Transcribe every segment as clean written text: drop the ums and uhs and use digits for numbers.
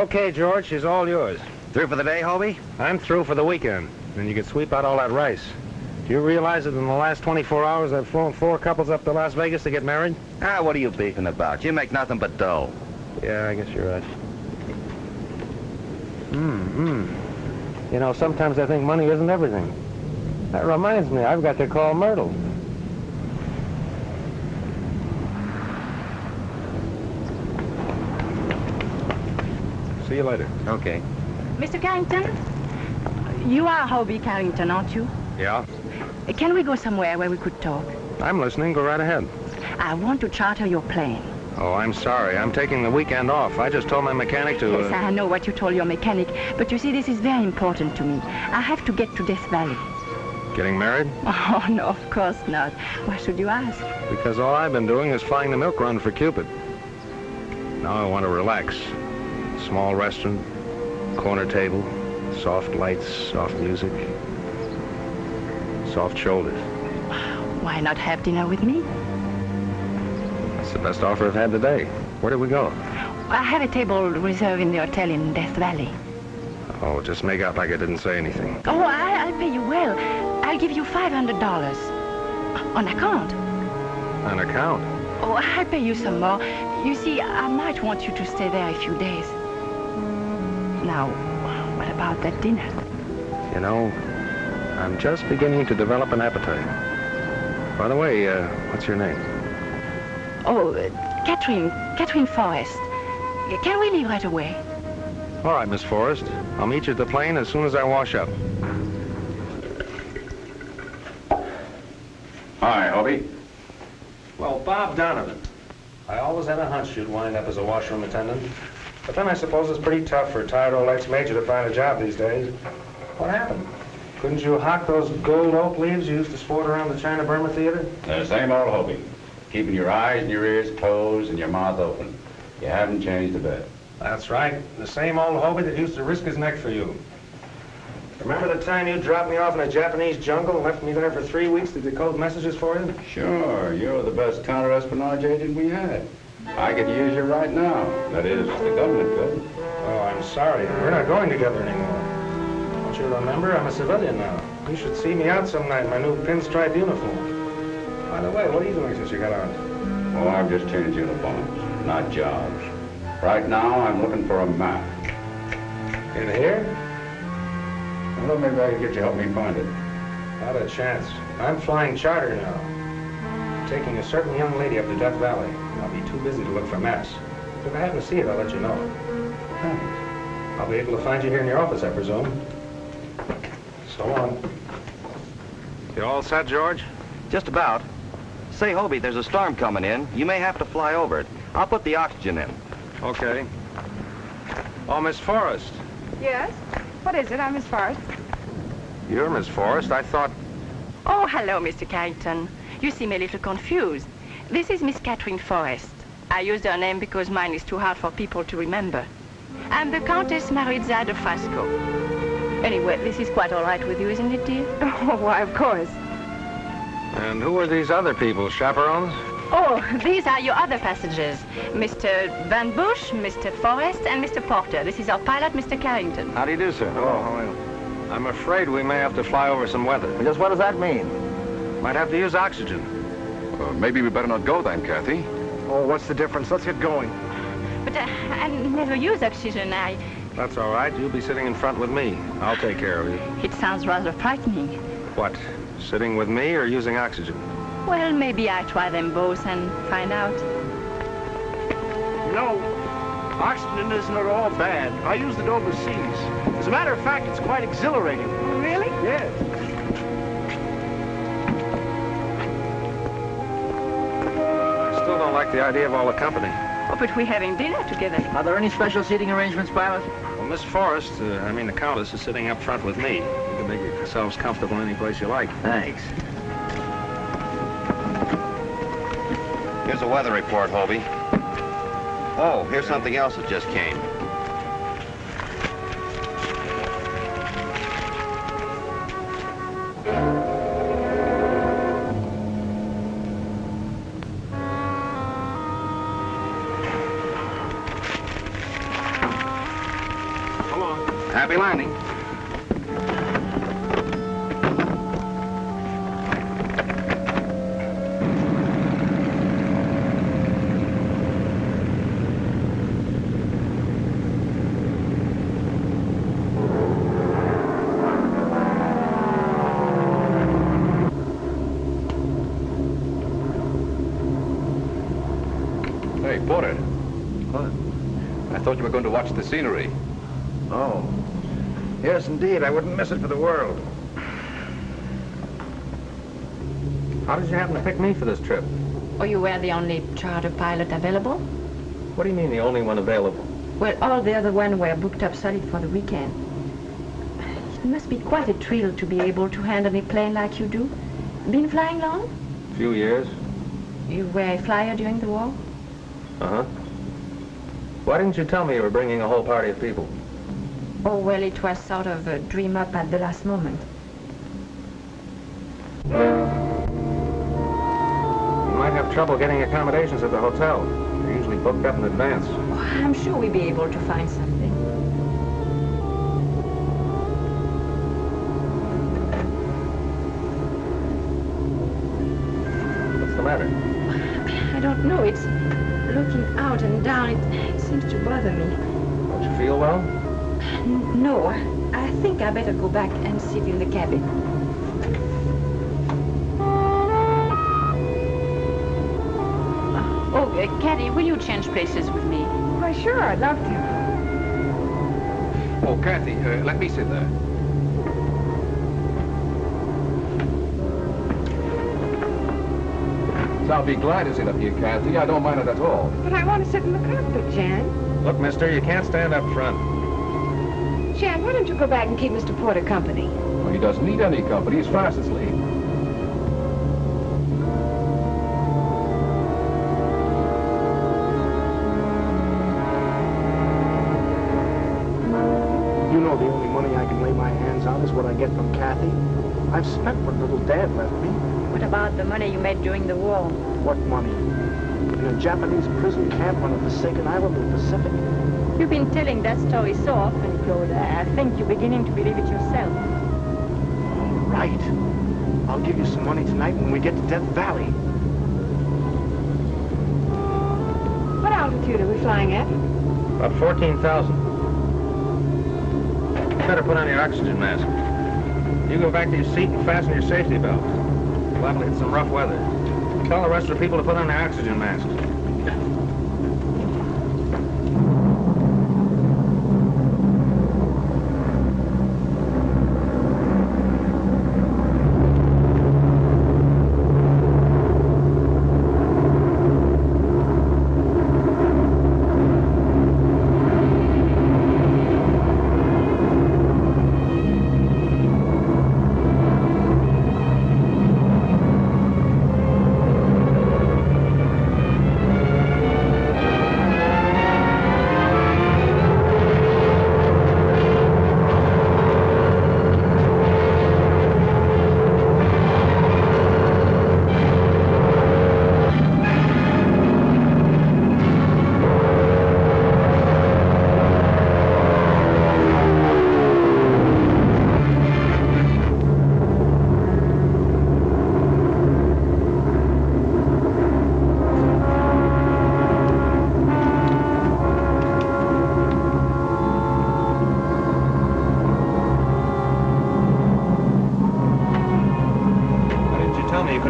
Okay, George, she's all yours. Through for the day, Hobie? I'm through for the weekend. Then you can sweep out all that rice. Do you realize that in the last 24 hours I've flown 4 couples up to Las Vegas to get married? Ah, what are you beefing about? You make nothing but dough. Yeah, I guess you're right. You know, sometimes I think money isn't everything. That reminds me, I've got to call Myrtle. See you later. Okay. Mr. Carrington, you are Hobie Carrington, aren't you? Yeah? Can we go somewhere where we could talk? I'm listening. Go right ahead. I want to charter your plane. Oh, I'm sorry. I'm taking the weekend off. I just told my mechanic to... Yes, I know what you told your mechanic, but you see, this is very important to me. I have to get to Death Valley. Getting married? Oh, no, of course not. Why should you ask? Because all I've been doing is flying the milk run for Cupid. Now I want to relax. Small restaurant, corner table, soft lights, soft music, soft shoulders. Why not have dinner with me? That's the best offer I've had today. Where do we go? I have a table reserved in the hotel in Death Valley. Oh, just make out like I didn't say anything. Oh, I'll pay you well. I'll give you $500. On account. On account? Oh, I'll pay you some more. You see, I might want you to stay there a few days. Now, what about that dinner? You know, I'm just beginning to develop an appetite. By the way, what's your name? Oh, Catherine Forrest. Can we leave right away? All right, Miss Forrest. I'll meet you at the plane as soon as I wash up. Hi, Hobie. Well, Bob Donovan. I always had a hunch you'd wind up as a washroom attendant. But then I suppose it's pretty tough for a tired old ex-major to find a job these days. What happened? Couldn't you hawk those gold oak leaves you used to sport around the China Burma Theater? The same old Hobie. Keeping your eyes and your ears closed and your mouth open. You haven't changed a bit. That's right. The same old Hobie that used to risk his neck for you. Remember the time you dropped me off in a Japanese jungle and left me there for 3 weeks to decode messages for you? Sure, you're the best counter-espionage agent we had. I could use you right now. That is, the government could. Oh, I'm sorry. We're not going together anymore. Don't you remember? I'm a civilian now. You should see me out some night in my new pinstripe uniform. By the way, what are you doing since you got out? Oh, I've just changed uniforms, not jobs. Right now, I'm looking for a map. In here? Well, maybe I can get you to help me find it. Not a chance. I'm flying charter now. I'm taking a certain young lady up to Death Valley. I'll be too busy to look for maps. If I happen to see it, I'll let you know. Thanks. I'll be able to find you here in your office, I presume. So long. You all set, George? Just about. Say, Hobie, there's a storm coming in. You may have to fly over it. I'll put the oxygen in. Okay. Oh, Miss Forrest. Yes? What is it? I'm Miss Forrest. You're Miss Forrest. I thought... Oh, hello, Mr. Carrington. You seem a little confused. This is Miss Catherine Forrest. I used her name because mine is too hard for people to remember. I'm the Countess Maritza de Frasco. Anyway, this is quite all right with you, isn't it, dear? Oh, why, of course. And who are these other people, chaperones? Oh, these are your other passengers. Mr. Van Bush, Mr. Forrest, and Mr. Porter. This is our pilot, Mr. Carrington. How do you do, sir? Oh, I'm afraid we may have to fly over some weather. Just what does that mean? Might have to use oxygen. Maybe we better not go then, Kathy. Oh, what's the difference? Let's get going. But I never use oxygen. That's all right. You'll be sitting in front with me. I'll take care of you. It sounds rather frightening. What? Sitting with me or using oxygen? Well, maybe I try them both and find out. No, oxygen isn't at all bad. I used it overseas. As a matter of fact, it's quite exhilarating. Really? Yes. I still don't like the idea of all the company. Oh, but we're having dinner together. Are there any special seating arrangements, pilot? Well, Miss Forrest, the Countess, is sitting up front with me. You can make yourselves comfortable any place you like. Thanks. Here's a weather report, Hobie. Oh, here's something else that just came. Happy landing. Hey, Porter. What? I thought you were going to watch the scenery. Oh. Yes, indeed. I wouldn't miss it for the world. How did you happen to pick me for this trip? Oh, you were the only charter pilot available? What do you mean the only one available? Well, all the other ones were booked up solid for the weekend. It must be quite a thrill to be able to handle a plane like you do. Been flying long? A few years. You were a flyer during the war? Uh-huh. Why didn't you tell me you were bringing a whole party of people? Oh, well, it was sort of a dream up at the last moment. You might have trouble getting accommodations at the hotel. They're usually booked up in advance. Oh, I'm sure we'll be able to find something. What's the matter? I don't know. It's looking out and down. It seems to bother me. Don't you feel well? No, I think I better go back and sit in the cabin. Caddy, will you change places with me? Why, sure, I'd love to. Oh, Kathy, let me sit there. So I'll be glad to sit up here, Kathy. I don't mind it at all. But I want to sit in the cockpit, Jan. Look, mister, you can't stand up front. Jan, why don't you go back and keep Mr. Porter company? Well, he doesn't need any company. He's fast asleep. You know the only money I can lay my hands on is what I get from Kathy. I've spent what little Dad left me. What about the money you made during the war? What money? In a Japanese prison camp on a forsaken island in the Pacific. You've been telling that story so often, Claude. I think you're beginning to believe it yourself. All right. I'll give you some money tonight when we get to Death Valley. What altitude are we flying at? About 14,000. You better put on your oxygen mask. You go back to your seat and fasten your safety belt. Liable to hit some rough weather. Tell the rest of the people to put on their oxygen masks.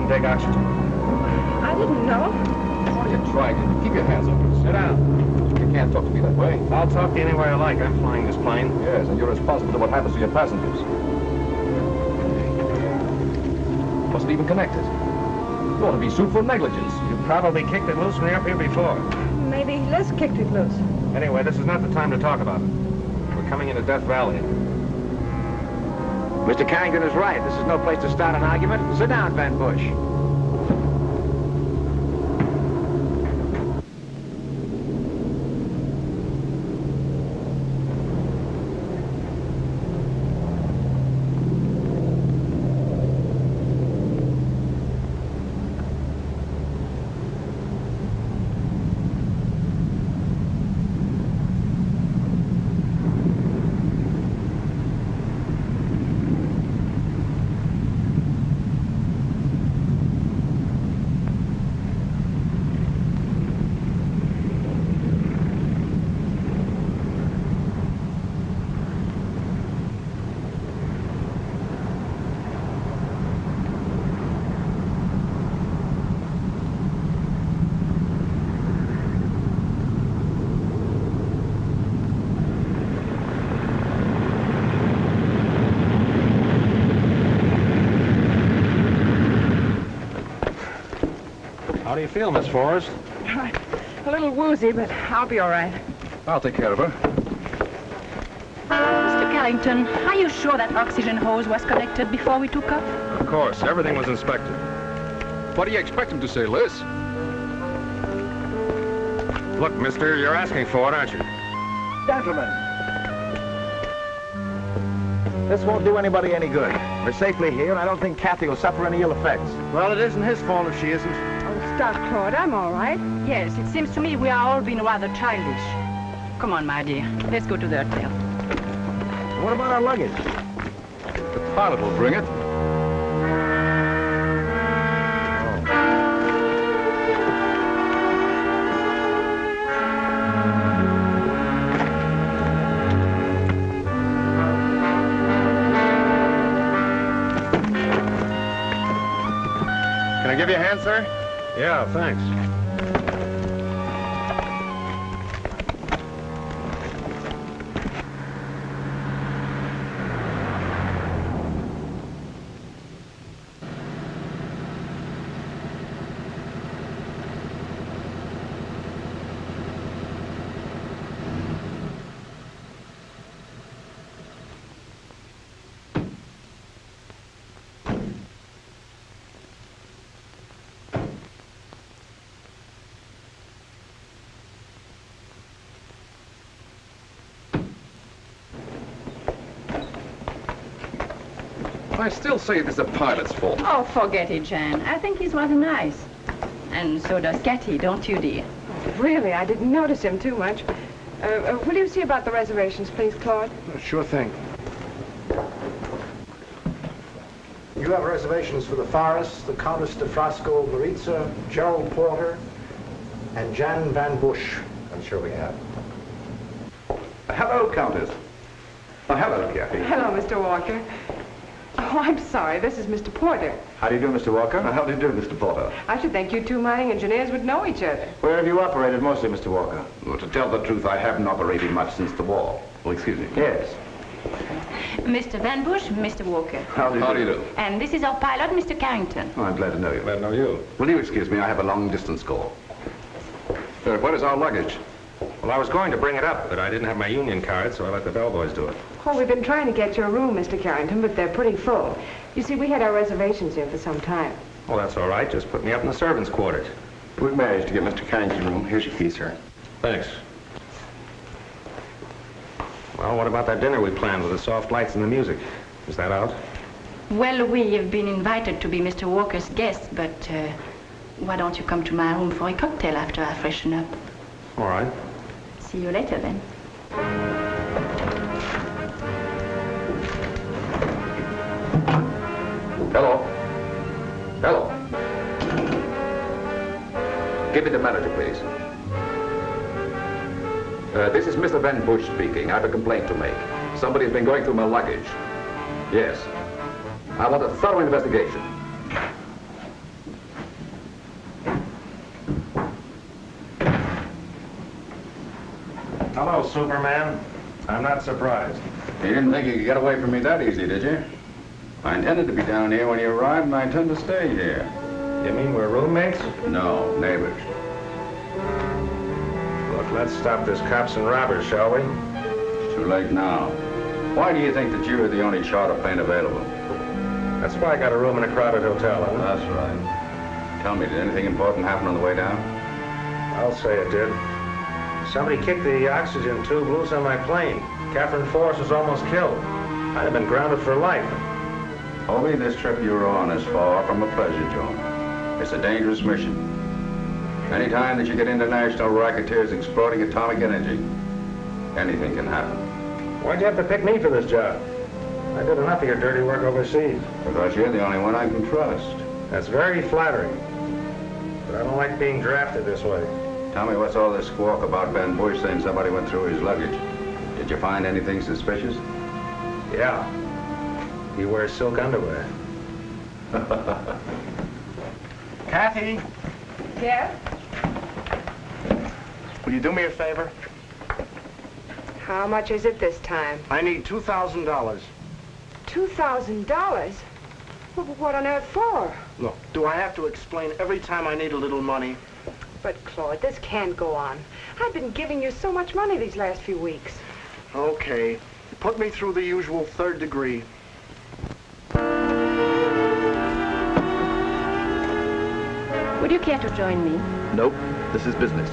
Take oxygen. I didn't know. What are you trying to do? Keep your hands up. Sit down. You can't talk to me that way. I'll talk to you any way I like. I'm flying this plane. Yes, and you're responsible for what happens to your passengers. Wasn't even connected. You ought to be sued for negligence. You probably kicked it loose when you were up here before. Maybe Liz kicked it loose. Anyway, this is not the time to talk about it. We're coming into Death Valley. Mr. Carrington is right. This is no place to start an argument. Sit down, Van Bush. How do you feel, Miss Forrest? A little woozy, but I'll be all right. I'll take care of her. Mr. Carrington, are you sure that oxygen hose was connected before we took off? Of course, everything was inspected. What do you expect him to say, Liz? Look, mister, you're asking for it, aren't you? Gentlemen, this won't do anybody any good. We're safely here, and I don't think Kathy will suffer any ill effects. Well, it isn't his fault if she isn't. Oh, stop, Claude. I'm all right. Yes, it seems to me we are all being rather childish. Come on, my dear. Let's go to the hotel. What about our luggage? The pilot will bring it. Can I give you a hand, sir? Yeah, thanks. I still say it is the pilot's fault. Oh, forget it, Jan. I think he's rather nice. And so does Kathy, don't you, dear? Really, I didn't notice him too much. Will you see about the reservations, please, Claude? Sure thing. You have reservations for the Forest, the Countess de Frasco Maritza, Gerald Porter, and Jan Van Bush. I'm sure we have. Hello, Countess. Oh, hello, Kathy. Hello, Mr. Walker. Oh, I'm sorry. This is Mr. Porter. How do you do, Mr. Walker? How do you do, Mr. Porter? I should think you two mining engineers would know each other. Where have you operated mostly, Mr. Walker? Well, to tell the truth, I haven't operated much since the war. Well, excuse me. Yes. Mr. Van Bush, Mr. Walker. How do you do? And this is our pilot, Mr. Carrington. Oh, I'm glad to know you. Glad to know you. Will you excuse me? I have a long-distance call. What is our luggage? Well, I was going to bring it up, but I didn't have my union card, so I let the bellboys do it. Oh, we've been trying to get your room, Mr. Carrington, but they're pretty full. You see, we had our reservations here for some time. Well, that's all right. Just put me up in the servants' quarters. We've managed to get Mr. Carrington's room. Here's your key, sir. Thanks. Well, what about that dinner we planned with the soft lights and the music? Is that out? Well, we have been invited to be Mr. Walker's guests, but why don't you come to my room for a cocktail after I freshen up? All right. See you later, then. Hello. Hello. Give me the manager, please. This is Mr. Van Bush speaking. I have a complaint to make. Somebody's been going through my luggage. Yes. I want a thorough investigation. Hello, Superman. I'm not surprised. You didn't think you could get away from me that easy, did you? I intended to be down here when you arrived, and I intend to stay here. You mean we're roommates? No, neighbors. Look, let's stop this cops and robbers, shall we? It's too late now. Why do you think that you are the only charter plane available? That's why I got a room in a crowded hotel, huh? That's right. Tell me, did anything important happen on the way down? I'll say it did. Somebody kicked the oxygen tube loose on my plane. Catherine Forrest was almost killed. I'd have been grounded for life. Only this trip you're on is far from a pleasure zone. It's a dangerous mission. Anytime that you get international racketeers exploiting atomic energy, anything can happen. Why'd you have to pick me for this job? I did enough of your dirty work overseas. Because you're the only one I can trust. That's very flattering. But I don't like being drafted this way. Tell me, what's all this squawk about Van Bush saying somebody went through his luggage? Did you find anything suspicious? Yeah. He wears silk underwear. Kathy, Yeah? will you do me a favor? How much is it this time? I need $2,000. $2,000? Well, what on earth for? Look, do I have to explain every time I need a little money? But, Claude, this can't go on. I've been giving you so much money these last few weeks. Okay. Put me through the usual 3rd degree. Would you care to join me? Nope, this is business.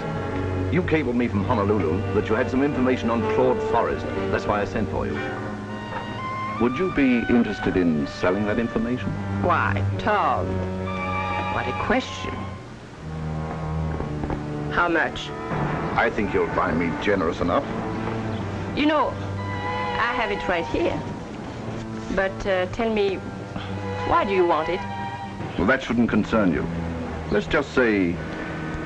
You cabled me from Honolulu that you had some information on Claude Forrest. That's why I sent for you. Would you be interested in selling that information? Why, Tom, what a question. How much? I think you'll find me generous enough. You know, I have it right here. But tell me, why do you want it? Well, that shouldn't concern you. Let's just say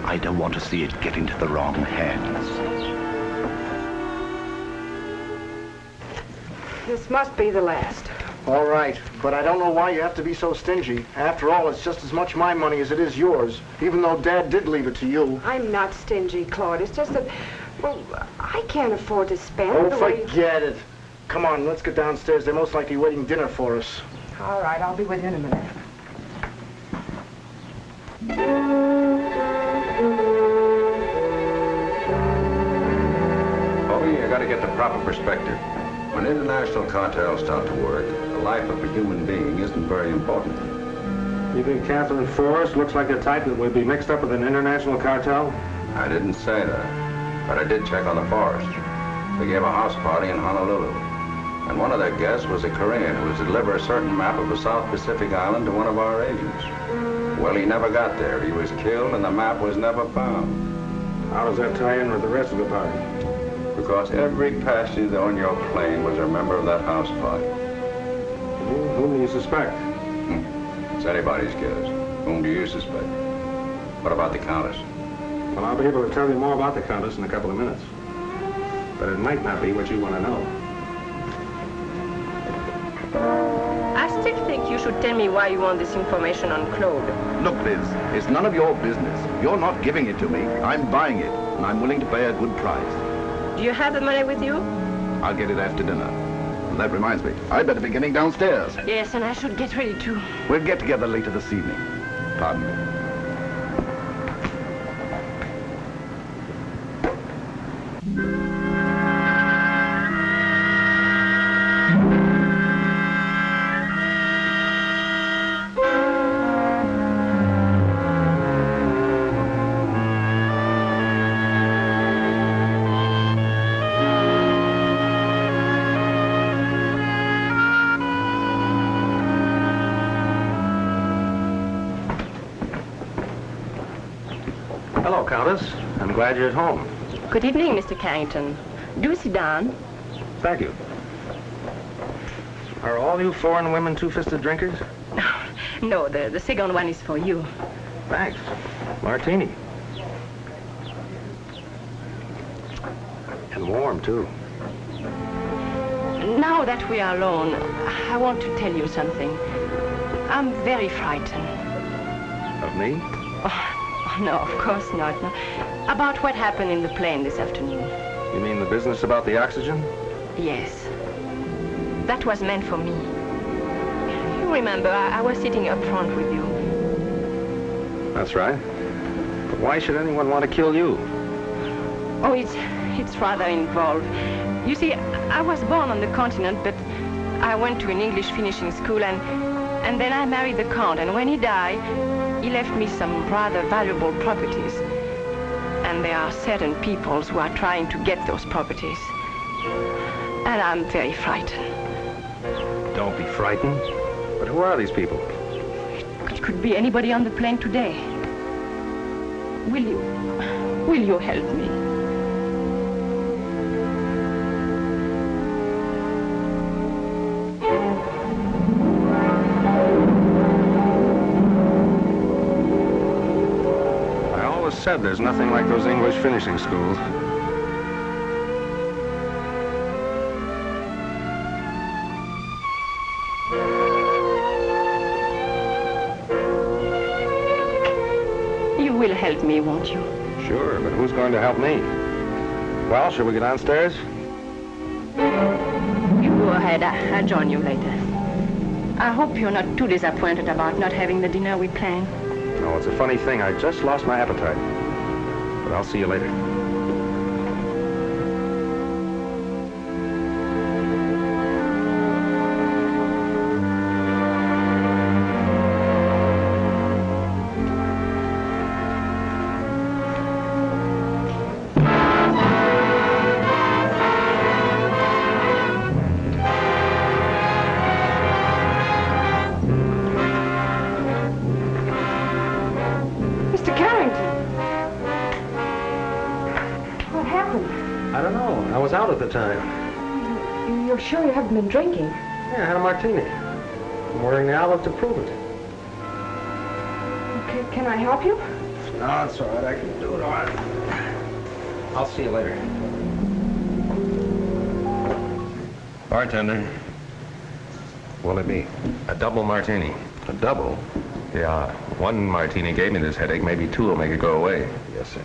I don't want to see it get into the wrong hands. This must be the last. All right, but I don't know why you have to be so stingy. After all, it's just as much my money as it is yours, even though Dad did leave it to you. I'm not stingy, Claude. It's just that, well, I can't afford to spend Oh, the way... forget it. Come on, let's get downstairs. They're most likely waiting dinner for us. All right, I'll be with you in a minute. Bobby, you gotta get the proper perspective. When international cartels start to work, the life of a human being isn't very important. You think Catherine Forrest looks like a type that would be mixed up with an international cartel? I didn't say that, but I did check on the Forrest. They gave a house party in Honolulu, and one of their guests was a Korean who was to deliver a certain map of a South Pacific island to one of our agents. Well, he never got there. He was killed, and the map was never found. How does that tie in with the rest of the party? Because every passenger on your plane was a member of that house party. Whom do you suspect? It's anybody's guess. Whom do you suspect? What about the Countess? Well, I'll be able to tell you more about the Countess in a couple of minutes. But it might not be what you want to know. I still think you should tell me why you want this information on Claude. Look, Liz, it's none of your business. You're not giving it to me. I'm buying it, and I'm willing to pay a good price. Do you have the money with you? I'll get it after dinner. And that reminds me, I'd better be getting downstairs. Yes, and I should get ready too. We'll get together later this evening. Pardon me. Hello, Countess. I'm glad you're at home. Good evening, Mr. Carrington. Do sit down. Thank you. Are all you foreign women two-fisted drinkers? No, the second one is for you. Thanks. Martini. And warm, too. Now that we are alone, I want to tell you something. I'm very frightened. Of me? Oh, no, of course not. No. About what happened in the plane this afternoon. You mean the business about the oxygen? Yes. That was meant for me. You remember, I was sitting up front with you. That's right. But why should anyone want to kill you? Oh, it's rather involved. You see, I was born on the continent, but I went to an English finishing school, and then I married the Count, and when he died, he left me some rather valuable properties. And there are certain peoples who are trying to get those properties. And I'm very frightened. Don't be frightened. But who are these people? It could be anybody on the plane today. Will you help me? I always said there's nothing like those English finishing schools. You will help me, won't you? Sure, but who's going to help me? Well, shall we get downstairs? You go ahead. I'll join you later. I hope you're not too disappointed about not having the dinner we planned. No, it's a funny thing. I just lost my appetite. But I'll see you later. At the time. You're sure you haven't been drinking? Yeah, I had a martini. I'm wearing the olive to prove it. Okay, can I help you? No, it's all right. I can do it all right. I'll see you later. Bartender. What'll it be? A double martini. A double? Yeah. One martini gave me this headache. Maybe two will make it go away. Yes,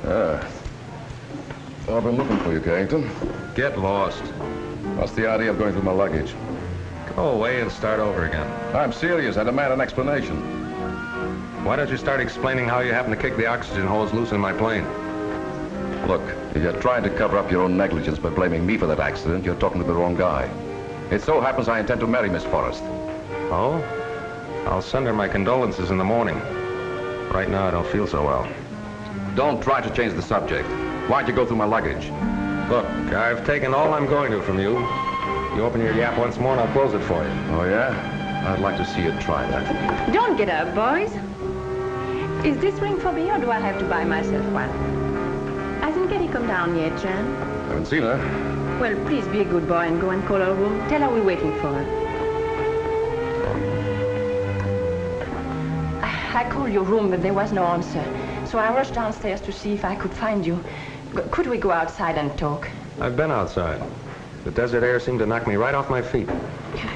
sir. I've been looking for you, Carrington. Get lost. What's the idea of going through my luggage? Go away and start over again. I'm serious. I demand an explanation. Why don't you start explaining how you happen to kick the oxygen hose loose in my plane? Look, if you're trying to cover up your own negligence by blaming me for that accident, you're talking to the wrong guy. It so happens I intend to marry Miss Forrest. Oh? I'll send her my condolences in the morning. Right now, I don't feel so well. Don't try to change the subject. Why'd you go through my luggage? Look, I've taken all I'm going to from you. You open your yap once more and I'll close it for you. Oh, yeah? I'd like to see you try that. Don't get up, boys. Is this ring for me or do I have to buy myself one? Hasn't Katie come down yet, Jan? Haven't seen her. Well, please be a good boy and go and call her room. Tell her we're waiting for her. I called your room, but there was no answer. So I rushed downstairs to see if I could find you. Could we go outside and talk? I've been outside. The desert air seemed to knock me right off my feet.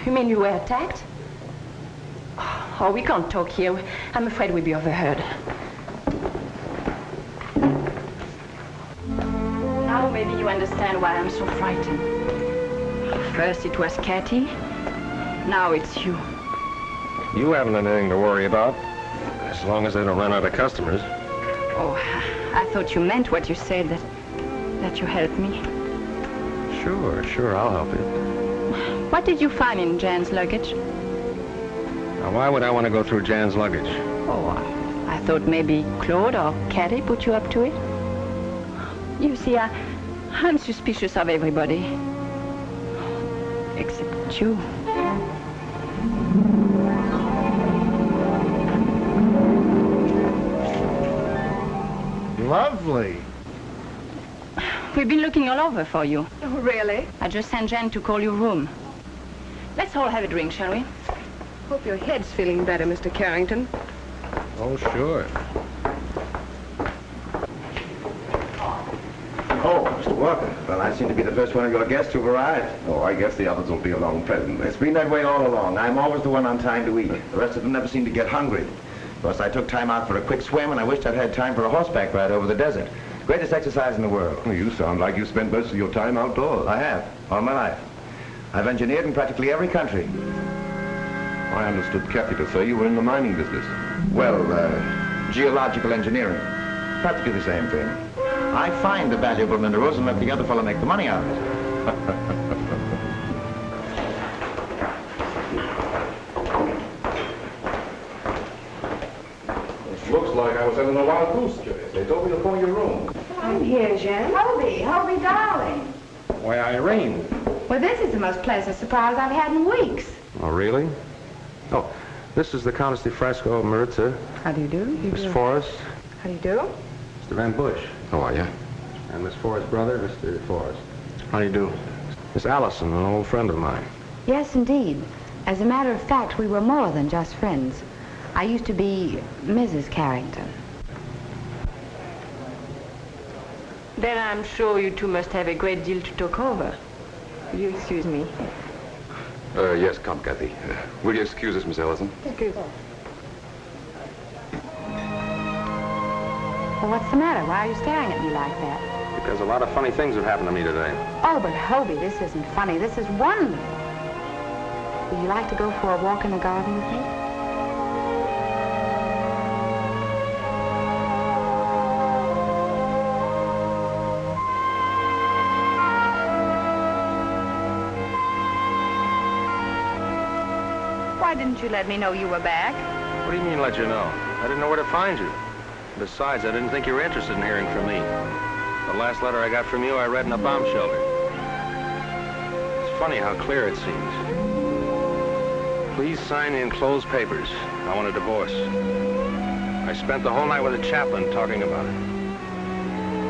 You mean you were attacked? Oh, we can't talk here. I'm afraid we'll be overheard. Now maybe you understand why I'm so frightened. First it was Katie. Now it's you. You haven't anything to worry about. As long as they don't run out of customers. Oh, I thought you meant what you said, that you helped me. Sure, I'll help you. What did you find in Jan's luggage? Now, why would I want to go through Jan's luggage? Oh, I thought maybe Claude or Katie put you up to it. You see, I'm suspicious of everybody. Except you. Lovely. We've been looking all over for you. Oh, really? I just sent Jan to call your room. Let's all have a drink, shall we? Hope your head's feeling better, Mr. Carrington. Oh, sure. Oh, Mr. Walker. Well, I seem to be the first one of your guests who've arrived. Oh, I guess the others will be along presently. It's been that way all along. I'm always the one on time to eat. The rest of them never seem to get hungry. Plus, I took time out for a quick swim, and I wished I'd had time for a horseback ride over the desert. Greatest exercise in the world. Well, you sound like you spent most of your time outdoors. I have, all my life. I've engineered in practically every country. I understood Kathy to say you were in the mining business. Well, geological engineering. Practically the same thing. I find the valuable minerals and let the other fellow make the money out of it. Looks like I was having a wild goose chase. They told me to phone your room. I'm here, Jen. Hobie, darling. Why, Irene. Well, this is the most pleasant surprise I've had in weeks. Oh, really? Oh, this is the Countess de Fresco Maritza. How do you do? Miss Forrest. How do you do? Mr. Van Bush. How are you? And Miss Forrest's brother, Mr. Forrest. How do you do? Miss Allison, an old friend of mine. Yes, indeed. As a matter of fact, we were more than just friends. I used to be Mrs. Carrington. Then I'm sure you two must have a great deal to talk over. Will you excuse me? Yes, come, Kathy. Will you excuse us, Miss Ellison? Thank you. Well, what's the matter? Why are you staring at me like that? Because a lot of funny things have happened to me today. Oh, but Hobie, this isn't funny. This is wonderful. Would you like to go for a walk in the garden with me? Why didn't you let me know you were back? What do you mean, let you know? I didn't know where to find you. Besides, I didn't think you were interested in hearing from me. The last letter I got from you, I read in a bomb shelter. It's funny how clear it seems. Please sign the enclosed papers. I want a divorce. I spent the whole night with a chaplain talking about it.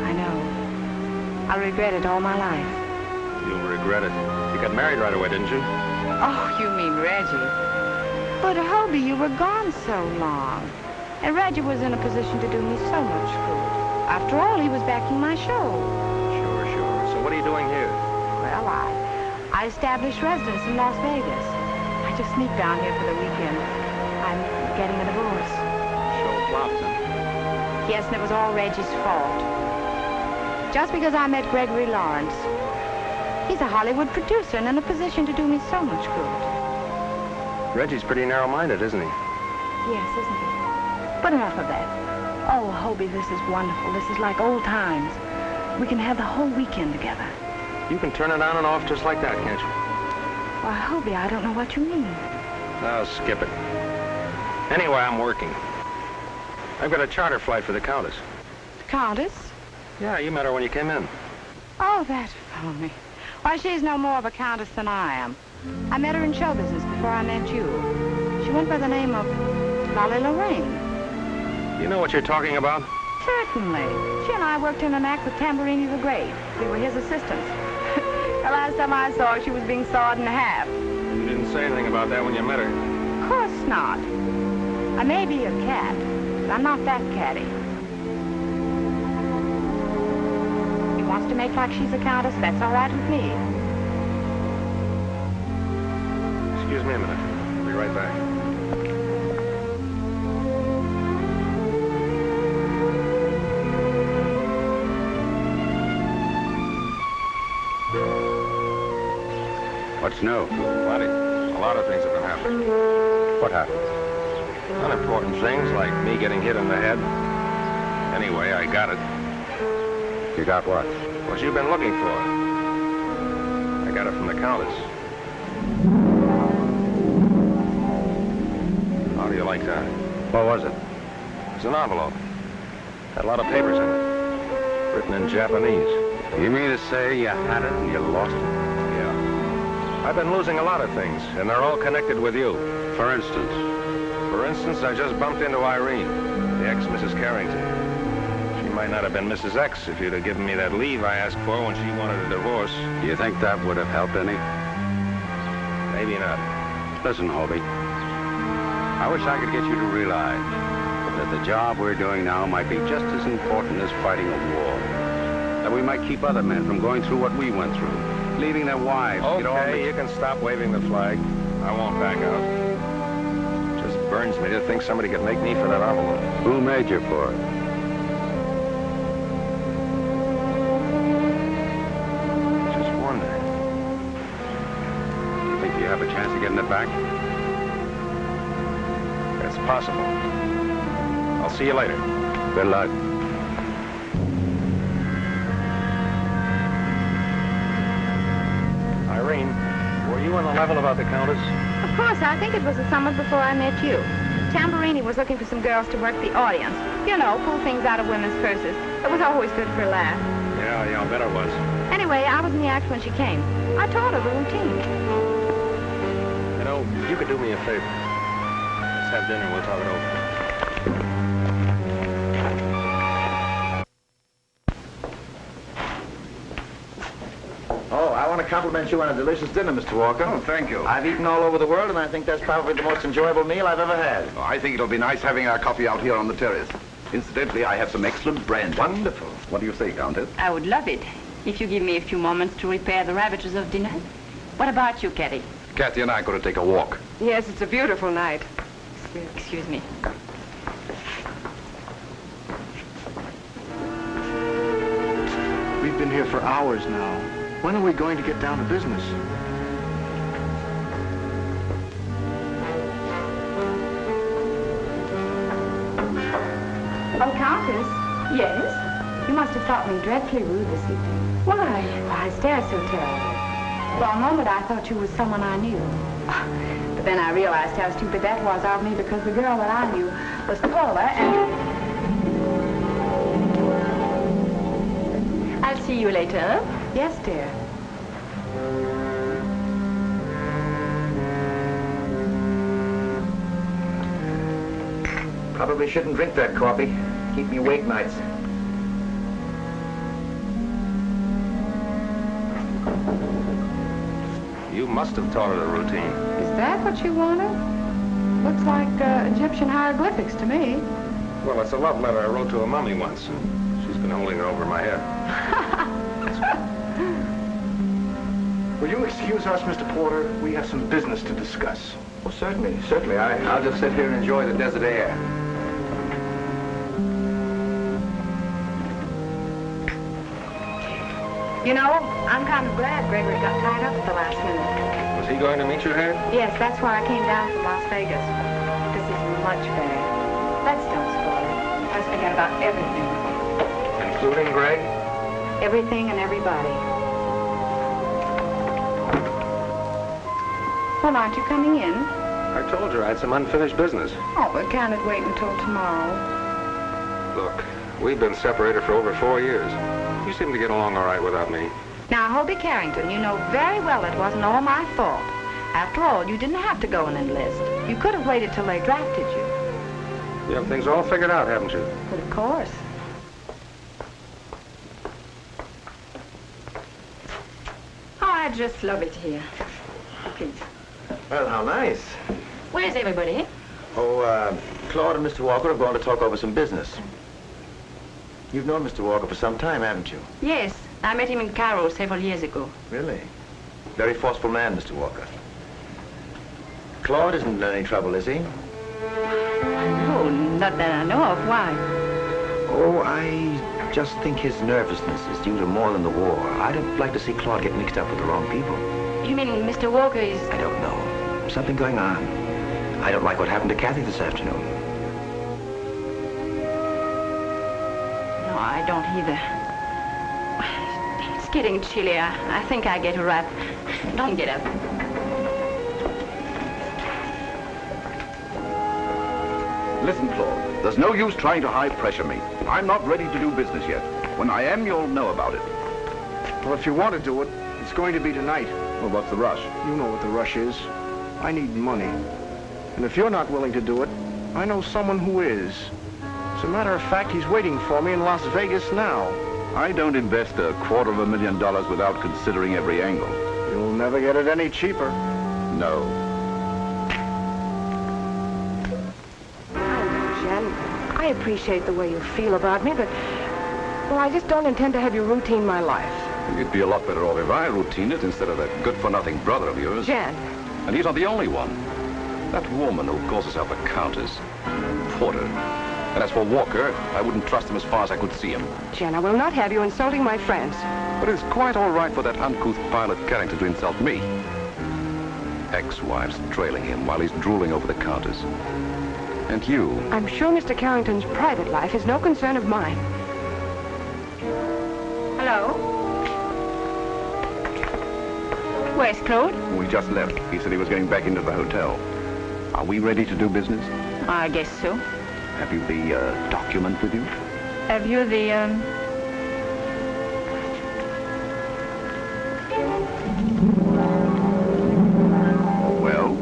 I know. I'll regret it all my life. You'll regret it. You got married right away, didn't you? Oh, you mean Reggie. But, Hobie, you were gone so long. And Reggie was in a position to do me so much good. After all, he was backing my show. Sure. So what are you doing here? Well, I established residence in Las Vegas. I just sneaked down here for the weekend. I'm getting a divorce. Show flopped, huh? Yes, and it was all Reggie's fault. Just because I met Gregory Lawrence. He's a Hollywood producer and in a position to do me so much good. Reggie's pretty narrow-minded, isn't he? Yes, isn't he? But enough of that. Oh, Hobie, this is wonderful. This is like old times. We can have the whole weekend together. You can turn it on and off just like that, can't you? Why, Hobie, I don't know what you mean. Oh, skip it. Anyway, I'm working. I've got a charter flight for the Countess. Countess? Yeah, you met her when you came in. Oh, that's phony. Why, she's no more of a countess than I am. I met her in show business before I met you. She went by the name of Lolly Lorraine. You know what you're talking about? Certainly. She and I worked in an act with Tamburini the Great. We were his assistants. The last time I saw her, she was being sawed in half. You didn't say anything about that when you met her. Of course not. I may be a cat, but I'm not that catty. He wants to make like she's a countess, that's all right with me. Excuse me a minute. I'll be right back. What's new? Plenty. A lot of things have been happening. What happened? Unimportant things like me getting hit in the head. Anyway, I got it. You got what? What you've been looking for. I got it from the Countess. How do you like that? What was it? It's an envelope. Had a lot of papers in it. Written in Japanese. You mean to say you had it and you lost it? Yeah. I've been losing a lot of things, and they're all connected with you. For instance? For instance, I just bumped into Irene, the ex-Mrs. Carrington. She might not have been Mrs. X if you'd have given me that leave I asked for when she wanted a divorce. Do you think that would have helped any? Maybe not. Listen, Hobie. I wish I could get you to realize that the job we're doing now might be just as important as fighting a war. That we might keep other men from going through what we went through, leaving their wives. Okay, you can stop waving the flag. I won't back out. It just burns me to think somebody could make me for that envelope. Who made you for it? Just wonder. You think you have a chance of getting it back? It's possible. I'll see you later. Good luck. Irene, were you on the level about the Countess? Of course, I think it was the summer before I met you. Tamburini was looking for some girls to work the audience. You know, pull things out of women's purses. It was always good for a laugh. Yeah, I'll bet it was. Anyway, I was in the act when she came. I taught her the routine. You know, you could do me a favor. Let's have dinner and we'll talk it over. Oh, I want to compliment you on a delicious dinner, Mr. Walker. Oh, thank you. I've eaten all over the world, and I think that's probably the most enjoyable meal I've ever had. Oh, I think it'll be nice having our coffee out here on the terrace. Incidentally, I have some excellent brandy. Wonderful. What do you say, Countess? I would love it if you give me a few moments to repair the ravages of dinner. What about you, Kathy? Kathy and I are going to take a walk. Yes, it's a beautiful night. Excuse me. We've been here for hours now. When are we going to get down to business? Oh, Countess? Yes? You must have thought me dreadfully rude this evening. Why? Why, I stared so terribly. For a moment, I thought you was someone I knew. But then I realized how stupid that was of me because the girl that I knew was taller and... I'll see you later. Yes, dear. Probably shouldn't drink that coffee. Keep me awake nights. You must have taught her a routine. Is that what you wanted? Looks like Egyptian hieroglyphics to me. Well, it's a love letter I wrote to a mummy once. She's been holding it over my head. Will you excuse us, Mr. Porter? We have some business to discuss. Oh, certainly, certainly. I'll just sit here and enjoy the desert air. You know, I'm kind of glad Gregory got tied up at the last minute. Was he going to meet you here? Yes, that's why I came down from Las Vegas. This is much better. Let's don't spoil it. Let's forget about everything. Including Greg? Everything and everybody. Well, aren't you coming in? I told her I had some unfinished business. Oh, but can't it wait until tomorrow? Look, we've been separated for over 4 years. You seem to get along all right without me. Now, Hobie Carrington, you know very well it wasn't all my fault. After all, you didn't have to go and enlist. You could have waited till they drafted you. You have things all figured out, haven't you? But of course. Oh, I just love it here. Please. Well, how nice. Where's everybody? Oh, Claude and Mr. Walker have gone to talk over some business. You've known Mr. Walker for some time, haven't you? Yes, I met him in Cairo several years ago. Really? Very forceful man, Mr. Walker. Claude isn't in any trouble, is he? No, not that I know of. Why? Oh, I just think his nervousness is due to more than the war. I don't like to see Claude get mixed up with the wrong people. You mean Mr. Walker is... I don't know. Something going on. I don't like what happened to Kathy this afternoon. No, I don't either. It's getting chilly. I think I get a wrap. Don't get up. Listen, Claude, there's no use trying to high-pressure me. I'm not ready to do business yet. When I am, you'll know about it. Well, if you want to do it, it's going to be tonight. Well, what's the rush? You know what the rush is. I need money. And if you're not willing to do it, I know someone who is. As a matter of fact, he's waiting for me in Las Vegas now. I don't invest $250,000 without considering every angle. You'll never get it any cheaper. No. Jen, I appreciate the way you feel about me, but, well, I just don't intend to have you routine my life. You'd be a lot better off if I routine it instead of that good-for-nothing brother of yours. Jen. And he's not the only one. That woman who calls herself a countess, Porter. And as for Walker, I wouldn't trust him as far as I could see him. Jen, I will not have you insulting my friends. But it's quite all right for that uncouth pilot Carrington to insult me. Ex-wives trailing him while he's drooling over the countess. And you... I'm sure Mr. Carrington's private life is no concern of mine. Hello? Where's Claude? We just left. He said he was going back into the hotel. Are we ready to do business? I guess so. Have you the document with you? Have you the, Well?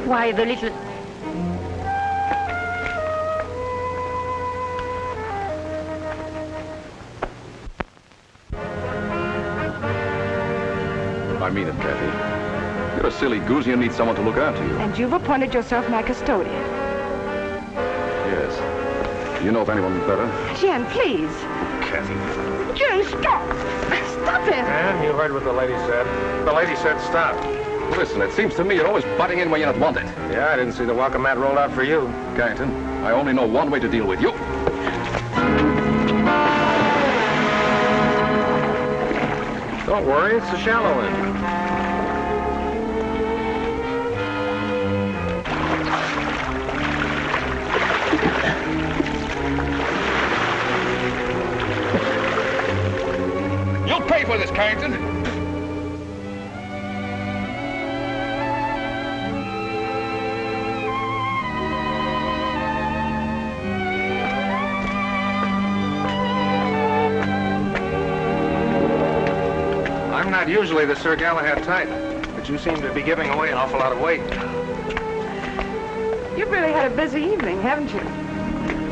Why, the little... I mean it, Kathy. You're a silly goose and you need someone to look after you. And you've appointed yourself my custodian. Yes. Do you know of anyone better? Jen, please. Kathy. Jen, stop! Stop it! And you heard what the lady said. The lady said stop. Listen, it seems to me you're always butting in when you're not wanted. Yeah, I didn't see the welcome mat rolled out for you. Carrington, I only know one way to deal with you. Don't worry, it's the shallow end. for this, Carrington. I'm not usually the Sir Galahad type, but you seem to be giving away an awful lot of weight. You've really had a busy evening, haven't you?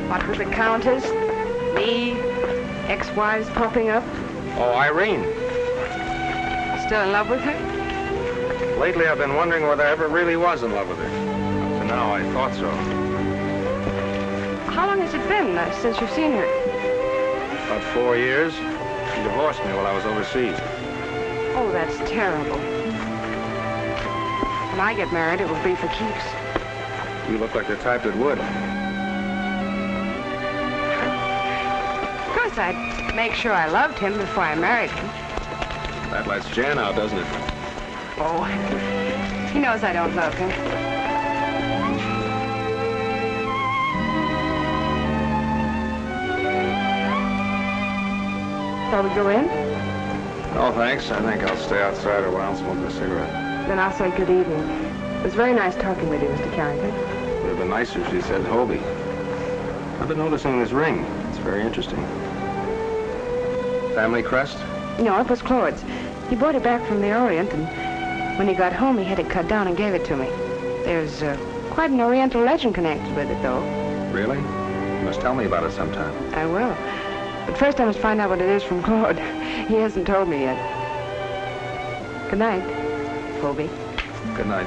What with the Countess, me, ex-wives popping up. Oh, Irene. Still in love with her? Lately, I've been wondering whether I ever really was in love with her. Up to now, I thought so. How long has it been since you've seen her? About 4 years. She divorced me while I was overseas. Oh, that's terrible. When I get married, it will be for keeps. You look like the type that would. Of course, I'd make sure I loved him before I married him. That lets Jan out, doesn't it? Oh, he knows I don't love him. Shall we go in? No, thanks. I think I'll stay outside a while and smoke a cigarette. Then I'll say good evening. It was very nice talking with you, Mr. Carrington. It would have been nicer if she said Hobie. I've been noticing this ring. It's very interesting. Family crest? No, it was Claude's. He brought it back from the Orient, and when he got home, he had it cut down and gave it to me. There's quite an Oriental legend connected with it, though. Really? You must tell me about it sometime. I will. But first I must find out what it is from Claude. He hasn't told me yet. Good night, Hobie. Good night.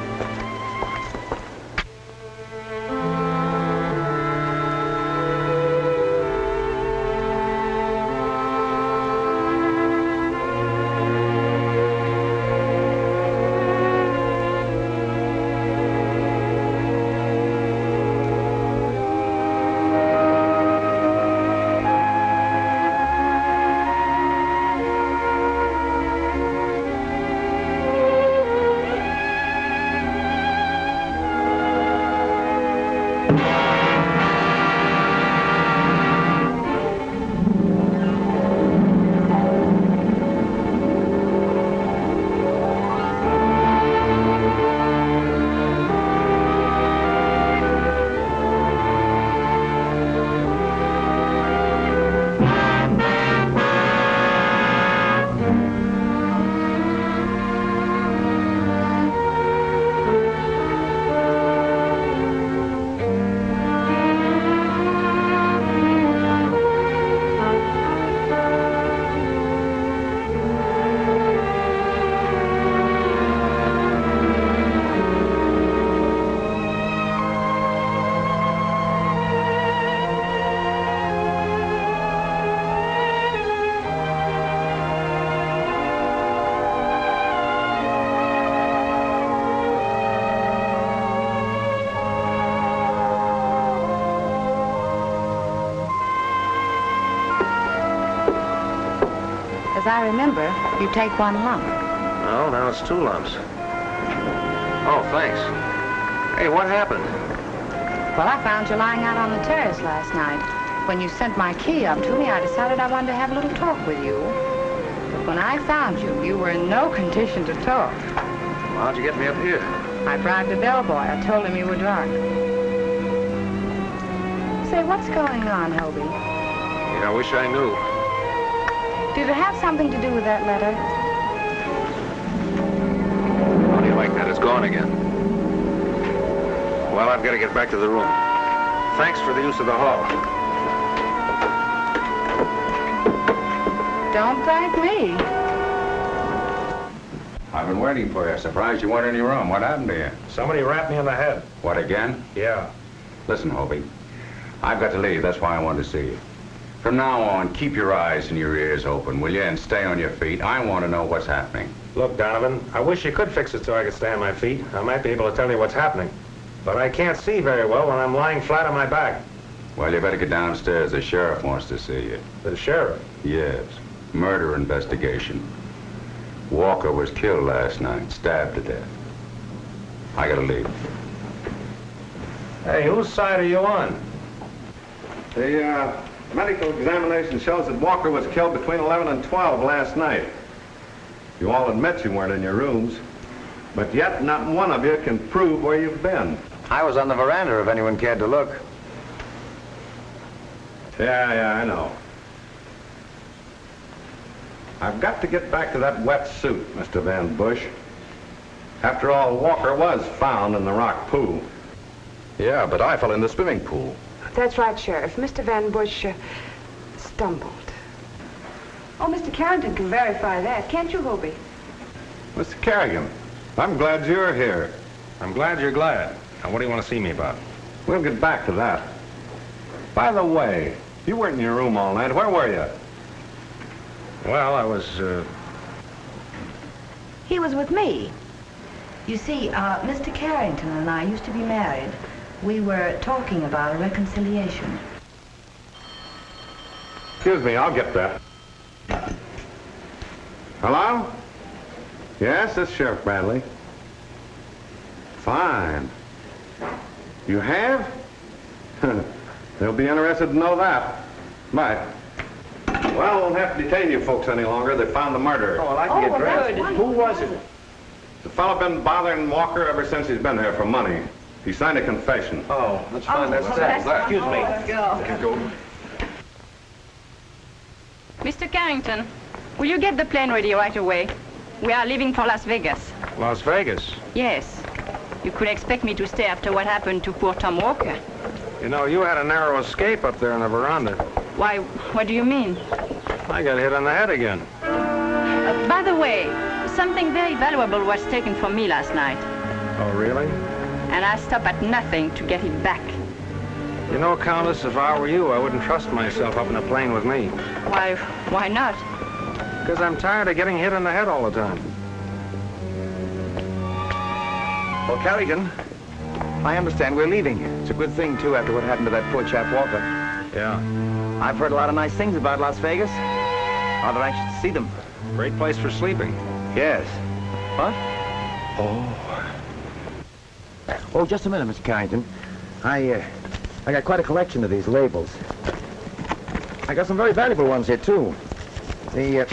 As I remember, you take one lump. No, now it's 2 lumps. Oh, thanks. Hey, what happened? Well, I found you lying out on the terrace last night. When you sent my key up to me, I decided I wanted to have a little talk with you. But when I found you, you were in no condition to talk. Well, how'd you get me up here? I bribed a bellboy. I told him you were drunk. Say, what's going on, Hobie? Yeah, I wish I knew. Did it have something to do with that letter? How do you like that? It's gone again. Well, I've got to get back to the room. Thanks for the use of the hall. Don't thank me. I've been waiting for you. Surprised you weren't in your room. What happened to you? Somebody rapped me on the head. What, again? Yeah. Listen, Hobie. I've got to leave. That's why I wanted to see you. From now on, keep your eyes and your ears open, will you? And stay on your feet. I want to know what's happening. Look, Donovan, I wish you could fix it so I could stay on my feet. I might be able to tell you what's happening. But I can't see very well when I'm lying flat on my back. Well, you better get downstairs. The sheriff wants to see you. The sheriff? Yes. Murder investigation. Walker was killed last night, stabbed to death. I gotta leave. Hey, whose side are you on? The medical examination shows that Walker was killed between 11 and 12 last night. You all admit you weren't in your rooms, but yet not one of you can prove where you've been. I was on the veranda if anyone cared to look. Yeah, I know. I've got to get back to that wet suit, Mr. Van Bush. After all, Walker was found in the rock pool. Yeah, but I fell in the swimming pool. That's right, Sheriff. Mr. Van Bush stumbled. Oh, Mr. Carrington can verify that. Can't you, Hobie? Mr. Kerrigan, I'm glad you're here. I'm glad you're glad. Now, what do you want to see me about? We'll get back to that. By the way, you weren't in your room all night. Where were you? Well, I was, He was with me. You see, Mr. Carrington and I used to be married. We were talking about a reconciliation. Excuse me, I'll get that. Hello? Yes, this is Sheriff Bradley. Fine. You have? They'll be interested to know that. Bye. Well, I won't have to detain you folks any longer. They found the murderer. well, I can get dressed. Who was it? The fellow been bothering Walker ever since he's been here for money. He signed a confession. Oh, that's fine. That's excuse me. Let's go. Mr. Carrington, will you get the plane ready right away? We are leaving for Las Vegas. Las Vegas? Yes. You could expect me to stay after what happened to poor Tom Walker. You know, you had a narrow escape up there in the veranda. Why, what do you mean? I got hit on the head again. By the way, something very valuable was taken from me last night. Oh, really? And I stopped at nothing to get it back. You know, Countess, if I were you, I wouldn't trust myself up in a plane with me. Why not? Because I'm tired of getting hit on the head all the time. Well, Carrigan, I understand we're leaving. It's a good thing, too, after what happened to that poor chap Walker. Yeah. I've heard a lot of nice things about Las Vegas. Rather anxious to see them. Great place for sleeping. Yes. What? Oh, just a minute, Mr. Carrington. I got quite a collection of these labels. I got some very valuable ones here, too. Here's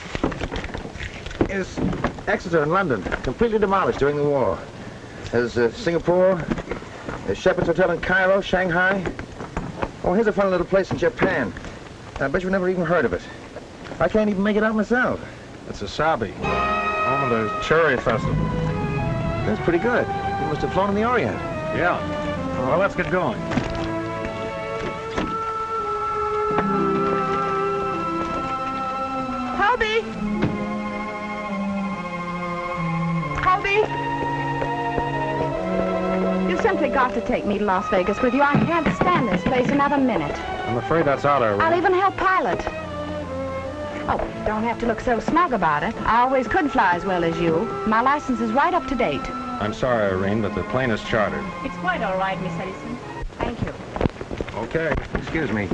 Exeter and London, completely demolished during the war. There's Singapore, there's Shepherd's Hotel in Cairo, Shanghai. Oh, here's a fun little place in Japan. I bet you've never even heard of it. I can't even make it out myself. It's Asabi, home of the Cherry Festival. That's pretty good. You must have flown in the Orient. Yeah. Well, let's get going. Hobie! You simply got to take me to Las Vegas with you. I can't stand this place another minute. I'm afraid that's out of I'll even help pilot. Oh, don't have to look so smug about it. I always could fly as well as you. My license is right up to date. I'm sorry, Irene, but the plane is chartered. It's quite all right, Miss Ellison. Thank you. Okay. Excuse me.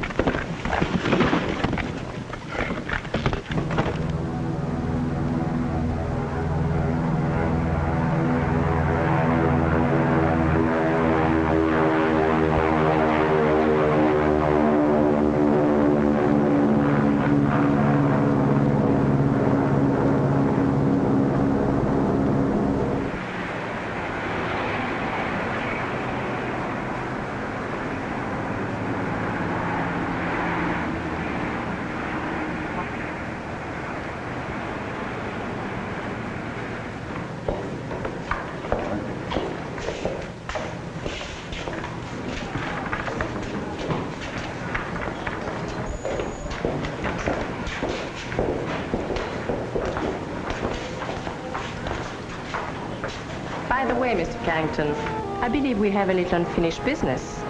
By the way, Mr. Carrington, I believe we have a little unfinished business.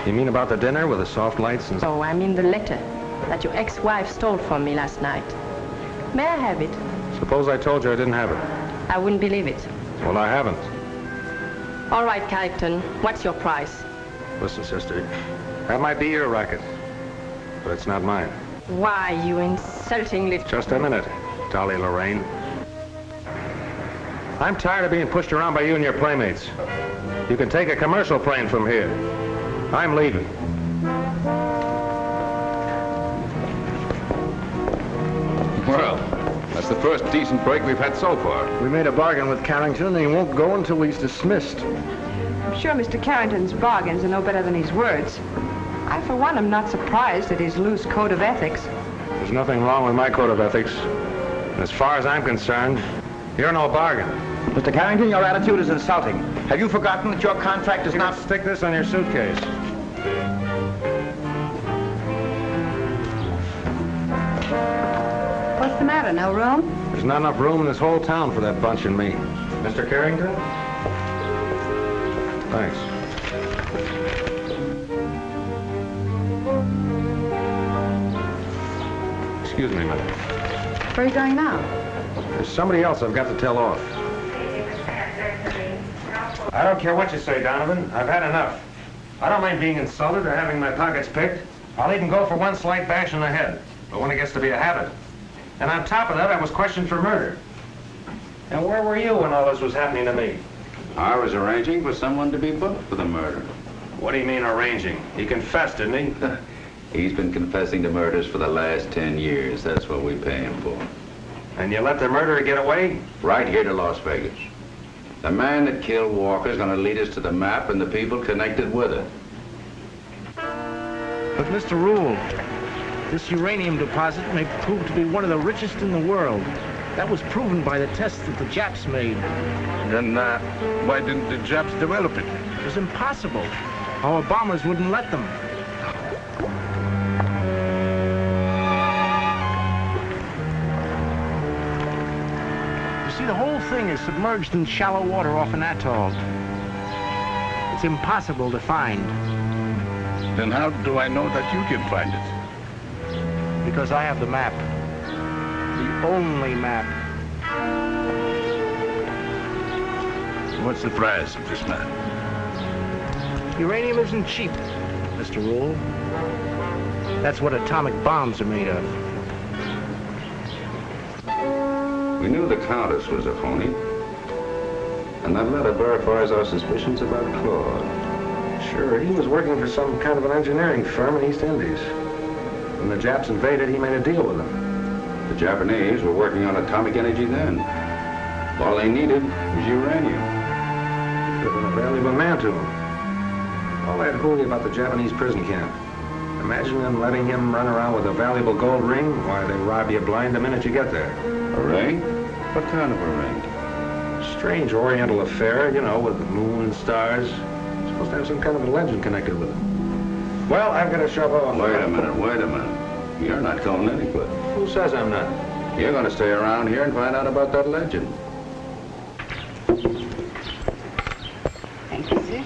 You mean about the dinner with the soft lights and... Oh, I mean the letter that your ex-wife stole from me last night. May I have it? Suppose I told you I didn't have it. I wouldn't believe it. Well, I haven't. All right, Carrington, what's your price? Listen, sister, that might be your racket, but it's not mine. Why, you insulting little... Just a minute, Dolly Lorraine. I'm tired of being pushed around by you and your playmates. You can take a commercial plane from here. I'm leaving. Well, that's the first decent break we've had so far. We made a bargain with Carrington, and he won't go until he's dismissed. I'm sure Mr. Carrington's bargains are no better than his words. I, for one, am not surprised at his loose code of ethics. There's nothing wrong with my code of ethics. As far as I'm concerned, you're no bargain. Mr. Carrington, your attitude is insulting. Have you forgotten that your contract is not... Stick this on your suitcase. What's the matter, no room? There's not enough room in this whole town for that bunch and me. Mr. Carrington? Thanks. Excuse me a minute. Where are you going now? There's somebody else I've got to tell off. I don't care what you say, Donovan. I've had enough. I don't mind being insulted or having my pockets picked. I'll even go for one slight bash in the head. But when it gets to be a habit. And on top of that, I was questioned for murder. And where were you when all this was happening to me? I was arranging for someone to be booked for the murder. What do you mean arranging? He confessed, didn't he? He's been confessing to murders for the last 10 years. That's what we pay him for. And you let the murderer get away? Right here to Las Vegas. The man that killed Walker's going to lead us to the map and the people connected with it. But, Mr. Rule, this uranium deposit may prove to be one of the richest in the world. That was proven by the tests that the Japs made. Then why didn't the Japs develop it? It was impossible. Our bombers wouldn't let them. You see, the whole thing is submerged in shallow water off an atoll. It's impossible to find. Then how do I know that you can find it? Because I have the map. The only map. What's the price of this map? Uranium isn't cheap, Mr. Rule. That's what atomic bombs are made of. We knew the Countess was a phony. And that letter verifies our suspicions about Claude. Sure, he was working for some kind of an engineering firm in East Indies. When the Japs invaded, he made a deal with them. The Japanese were working on atomic energy then. All they needed was uranium. Could have been a valuable man to him. All that hooey about the Japanese prison camp. Imagine them letting him run around with a valuable gold ring. Why, they rob you blind the minute you get there. A ring? What kind of a ring? Strange oriental affair, you know, with the moon and stars. Supposed to have some kind of a legend connected with it. Well, I've got to shove off. Wait a minute. You're not going anywhere. Who says I'm not? You're going to stay around here and find out about that legend. Thank you, sir.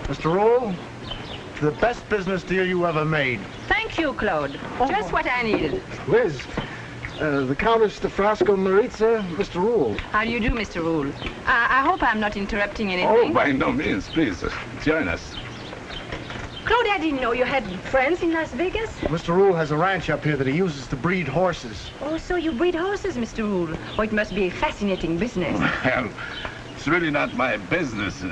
Mr. Rule, the best business deal you ever made. Thank you, Claude. Just what I needed. Liz, the Countess DeFrasco Maritza, Mr. Rule. How do you do, Mr. Rule? I hope I'm not interrupting anything. Oh, by no means. Please, join us. Claude, I didn't know you had friends in Las Vegas. Mr. Rule has a ranch up here that he uses to breed horses. Oh, so you breed horses, Mr. Rule. Oh, it must be a fascinating business. Well, it's really not my business.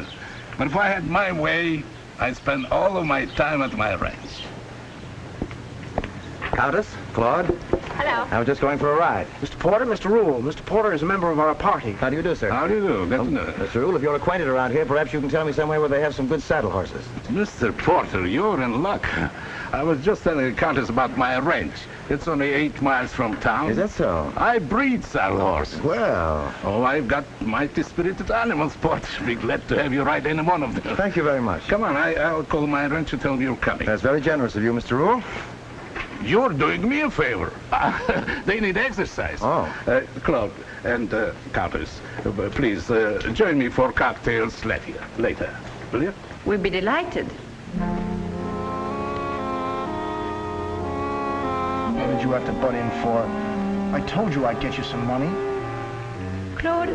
But if I had my way, I'd spend all of my time at my ranch. Countess, Claude, Hello. I was just going for a ride. Mr. Porter, Mr. Rule. Mr. Porter is a member of our party. How do you do, sir? How do you do? Good to know. Mr. Rule, if you're acquainted around here, perhaps you can tell me somewhere where they have some good saddle horses. Mr. Porter, you're in luck. I was just telling the Countess about my ranch. It's only 8 miles from town. Is that so? I breed saddle horses. Well... Oh, I've got mighty spirited animals, Porter. Be glad to have you ride any one of them. Thank you very much. Come on, I'll call my ranch and tell them you're coming. That's very generous of you, Mr. Rule. You're doing me a favor. They need exercise. Oh. Claude and Countess, please join me for cocktails later. Will you? We'll be delighted. What did you have to butt in for? I told you I'd get you some money. Claude,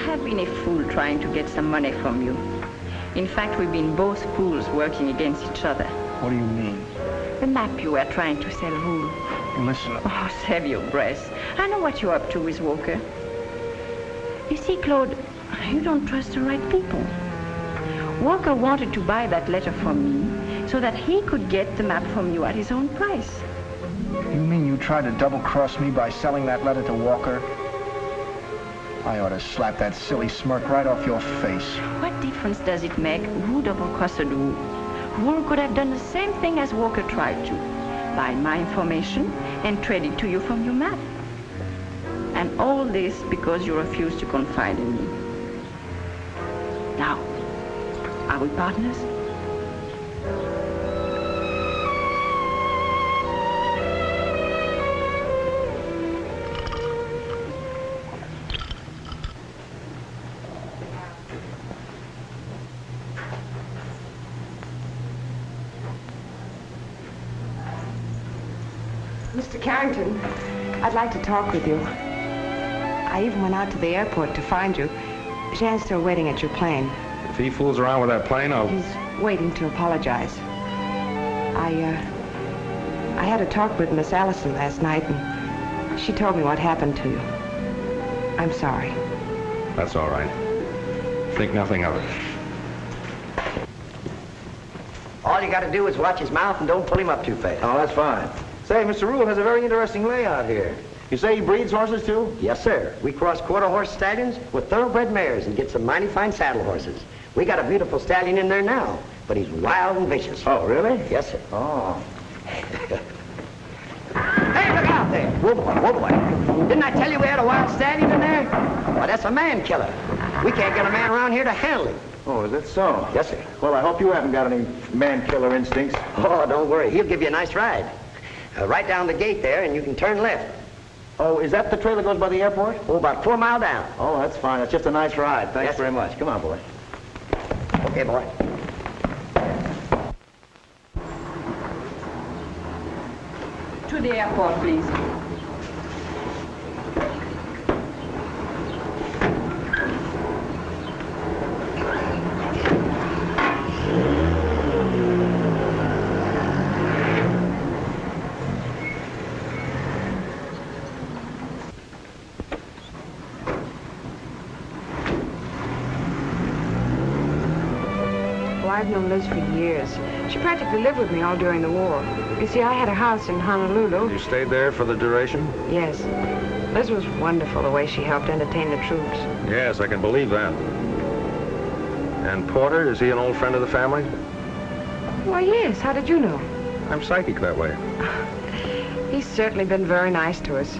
I've been a fool trying to get some money from you. In fact, we've been both fools working against each other. What do you mean? The map you were trying to sell, Rule. Listen. Oh, save your breath. I know what you're up to with Walker. You see, Claude, you don't trust the right people. Walker wanted to buy that letter from me so that he could get the map from you at his own price. You mean you tried to double-cross me by selling that letter to Walker? I ought to slap that silly smirk right off your face. What difference does it make who double-crossed who? Who could have done the same thing as Walker tried to, buy my information and trade it to you from your map. And all this because you refused to confide in me. Now, are we partners? Mr. Carrington, I'd like to talk with you. I even went out to the airport to find you. Jean's still waiting at your plane. If he fools around with that plane, I'll... He's waiting to apologize. I had a talk with Miss Allison last night, and she told me what happened to you. I'm sorry. That's all right. Think nothing of it. All you got to do is watch his mouth and don't pull him up too fast. Oh, that's fine. Say, Mr. Rule has a very interesting layout here. You say he breeds horses, too? Yes, sir. We cross quarter-horse stallions with thoroughbred mares and get some mighty fine saddle horses. We got a beautiful stallion in there now, but he's wild and vicious. Oh, really? Yes, sir. Oh. Hey, look out there. Whoa, boy, whoa, boy. Didn't I tell you we had a wild stallion in there? Why, that's a man killer. We can't get a man around here to handle him. Oh, is that so? Yes, sir. Well, I hope you haven't got any man-killer instincts. Oh, don't worry. He'll give you a nice ride. Right down the gate there, and you can turn left. Oh, is that the trail that goes by the airport? Oh, about 4 miles down. Oh, that's fine. It's just a nice ride. Thanks Yes, very much. Come on, boy. Okay, boy. To the airport, please. I've known Liz for years. She practically lived with me all during the war. You see, I had a house in Honolulu. You stayed there for the duration? Yes. Liz was wonderful, the way she helped entertain the troops. Yes, I can believe that. And Porter, is he an old friend of the family? Why, yes. How did you know? I'm psychic that way. He's certainly been very nice to us.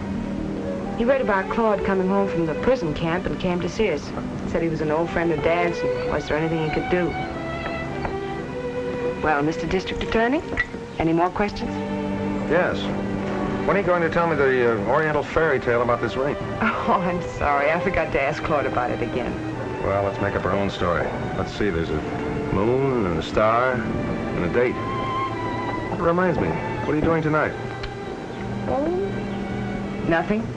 He read about Claude coming home from the prison camp and came to see us. Said he was an old friend of Dad's and was there anything he could do. Well, Mr. District Attorney, any more questions? Yes. When are you going to tell me the Oriental fairy tale about this ring? Oh, I'm sorry. I forgot to ask Claude about it again. Well, let's make up our own story. Let's see, there's a moon and a star and a date. That reminds me, what are you doing tonight? Oh, nothing.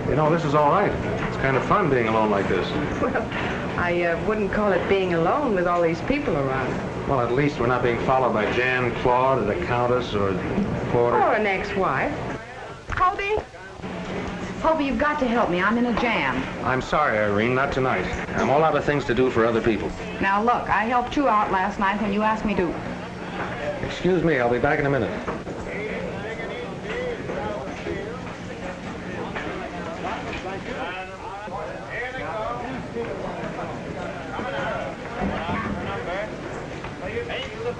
You know, this is all right. It's kind of fun being alone like this. Well, I wouldn't call it being alone with all these people around. Well, at least we're not being followed by Jan, Claude, or the Countess, or Porter. Or an ex-wife. Hobie? Hobie, you've got to help me. I'm in a jam. I'm sorry, Irene, not tonight. I'm all out of things to do for other people. Now, look, I helped you out last night when you asked me to. Excuse me, I'll be back in a minute.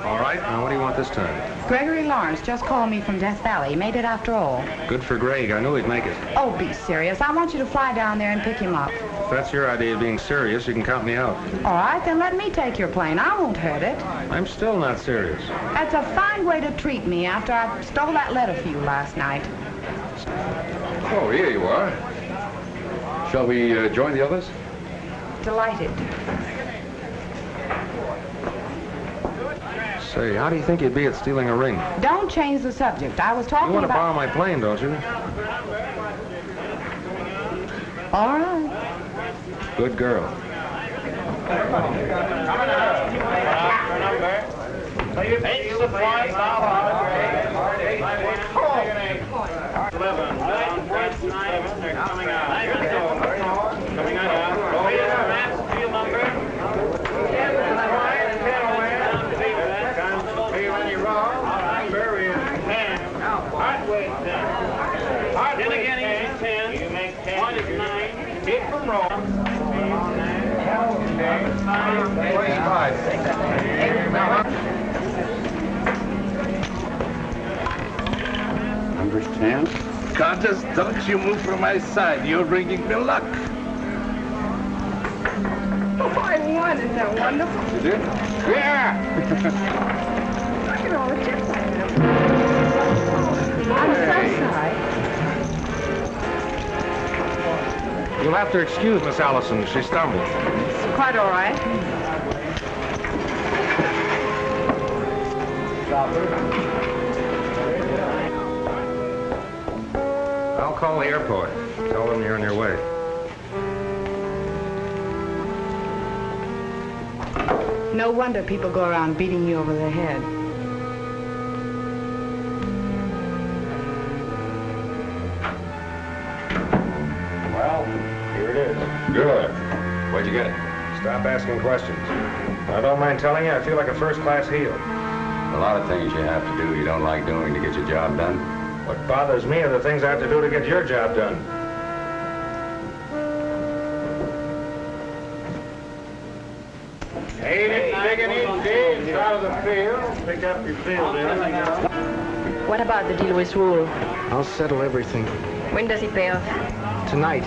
All right, now what do you want this time? Gregory Lawrence just called me from Death Valley. He made it after all. Good for Greg. I knew he'd make it. Oh, be serious. I want you to fly down there and pick him up. If that's your idea of being serious, you can count me out. All right, then let me take your plane. I won't hurt it. I'm still not serious. That's a fine way to treat me after I stole that letter for you last night. Oh, here you are. Shall we join the others? Delighted. Say, how do you think you'd be at stealing a ring? Don't change the subject. I was talking You want to borrow about... my plane, don't you? All right. Good girl. Number's 10. Countess, don't you move from my side. You're bringing me luck. Oh, I won. Isn't that wonderful? You did? Yeah! Look at all the chips I have. I'm so sorry. You'll have to excuse Miss Allison. She stumbled. It's quite all right. I'll call the airport. Tell them you're on your way. No wonder people go around beating you over the head. Well, here it is. Good. Where'd you get it? Stop asking questions. I don't mind telling you, I feel like a first-class heel. A lot of things you have to do you don't like doing to get your job done. What bothers me are the things I have to do to get your job done. Ain't it taking each day out of the field? Pick up your field, What about the deal with Rule? I'll settle everything. When does he pay off? Tonight.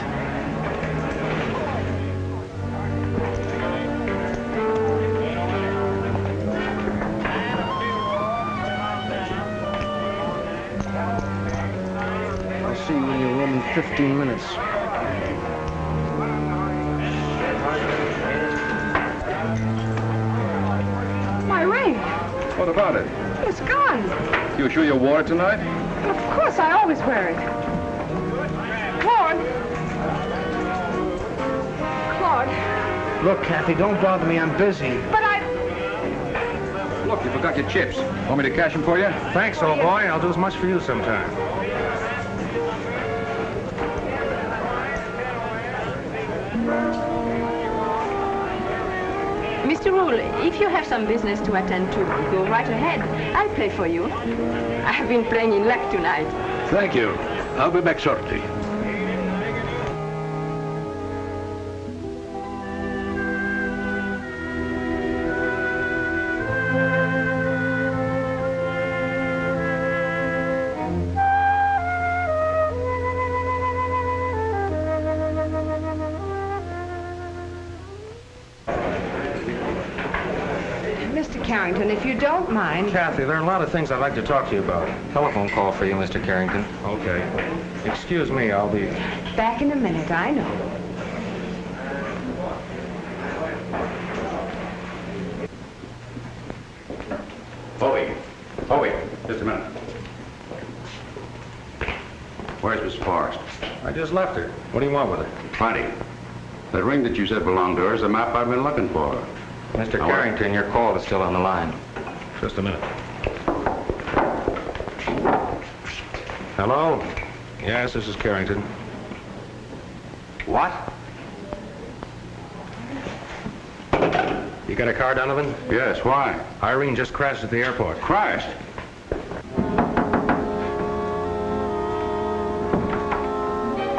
I'll see you in your room in 15 minutes. My ring. What about it? It's gone. You sure you wore it tonight? Of course, I always wear it. Claude. Claude. Look, Kathy, don't bother me. I'm busy. But I... Look, you forgot your chips. Want me to cash them for you? Thanks, old boy. I'll do as much for you sometime. Mr. Rule, if you have some business to attend to, go right ahead. I'll play for you. I have been playing in luck tonight. Thank you. I'll be back shortly. Mr. Carrington, if you don't mind... Kathy, there are a lot of things I'd like to talk to you about. Telephone call for you, Mr. Carrington. Okay. Excuse me, I'll be... Back in a minute, I know. Bowie, just a minute. Where's Miss Forrest? I just left her. What do you want with her? Plenty. That ring that you said belonged to her is the map I've been looking for. Mr. Carrington, your call is still on the line. Just a minute. Hello? Yes, this is Carrington. What? You got a car, Donovan? Yes, why? Irene just crashed at the airport. Crashed?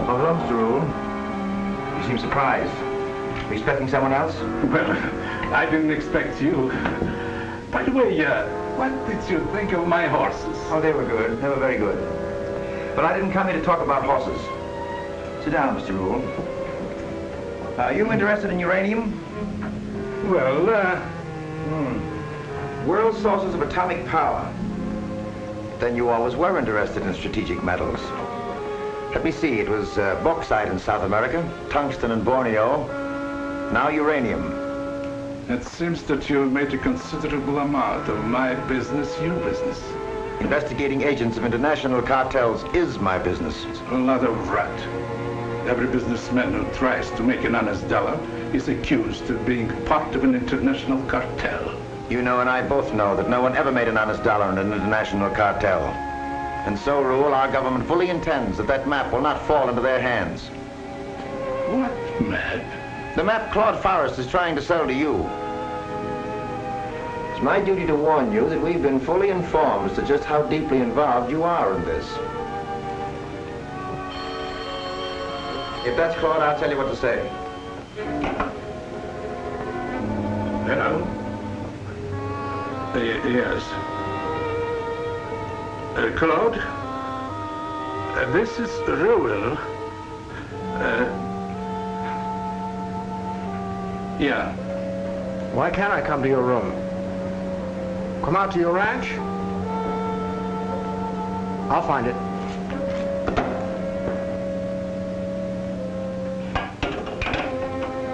Oh, hello, Mr. Rule. You seem surprised. Were you expecting someone else? Well, I didn't expect you. By the way, what did you think of my horses? Oh, they were good. They were very good. But I didn't come here to talk about horses. Sit down, Mr. Rule. Are you interested in uranium? Well, World sources of atomic power. Then you always were interested in strategic metals. Let me see, it was bauxite in South America, tungsten in Borneo, now uranium. it seems that you've made a considerable amount of my business your business. Investigating agents of international cartels is my business. A lot of rat. Every businessman who tries to make an honest dollar is accused of being part of an international cartel. You know and I both know that no one ever made an honest dollar in an international cartel. And so, Rule, our government fully intends that that map will not fall into their hands. What map? The map Claude Forrest is trying to sell to you. It's my duty to warn you that we've been fully informed as to just how deeply involved you are in this. If that's Claude, I'll tell you what to say. Hello? Yes. Claude? This is Rowland. Yeah. Why can't I come to your room? Come out to your ranch? I'll find it.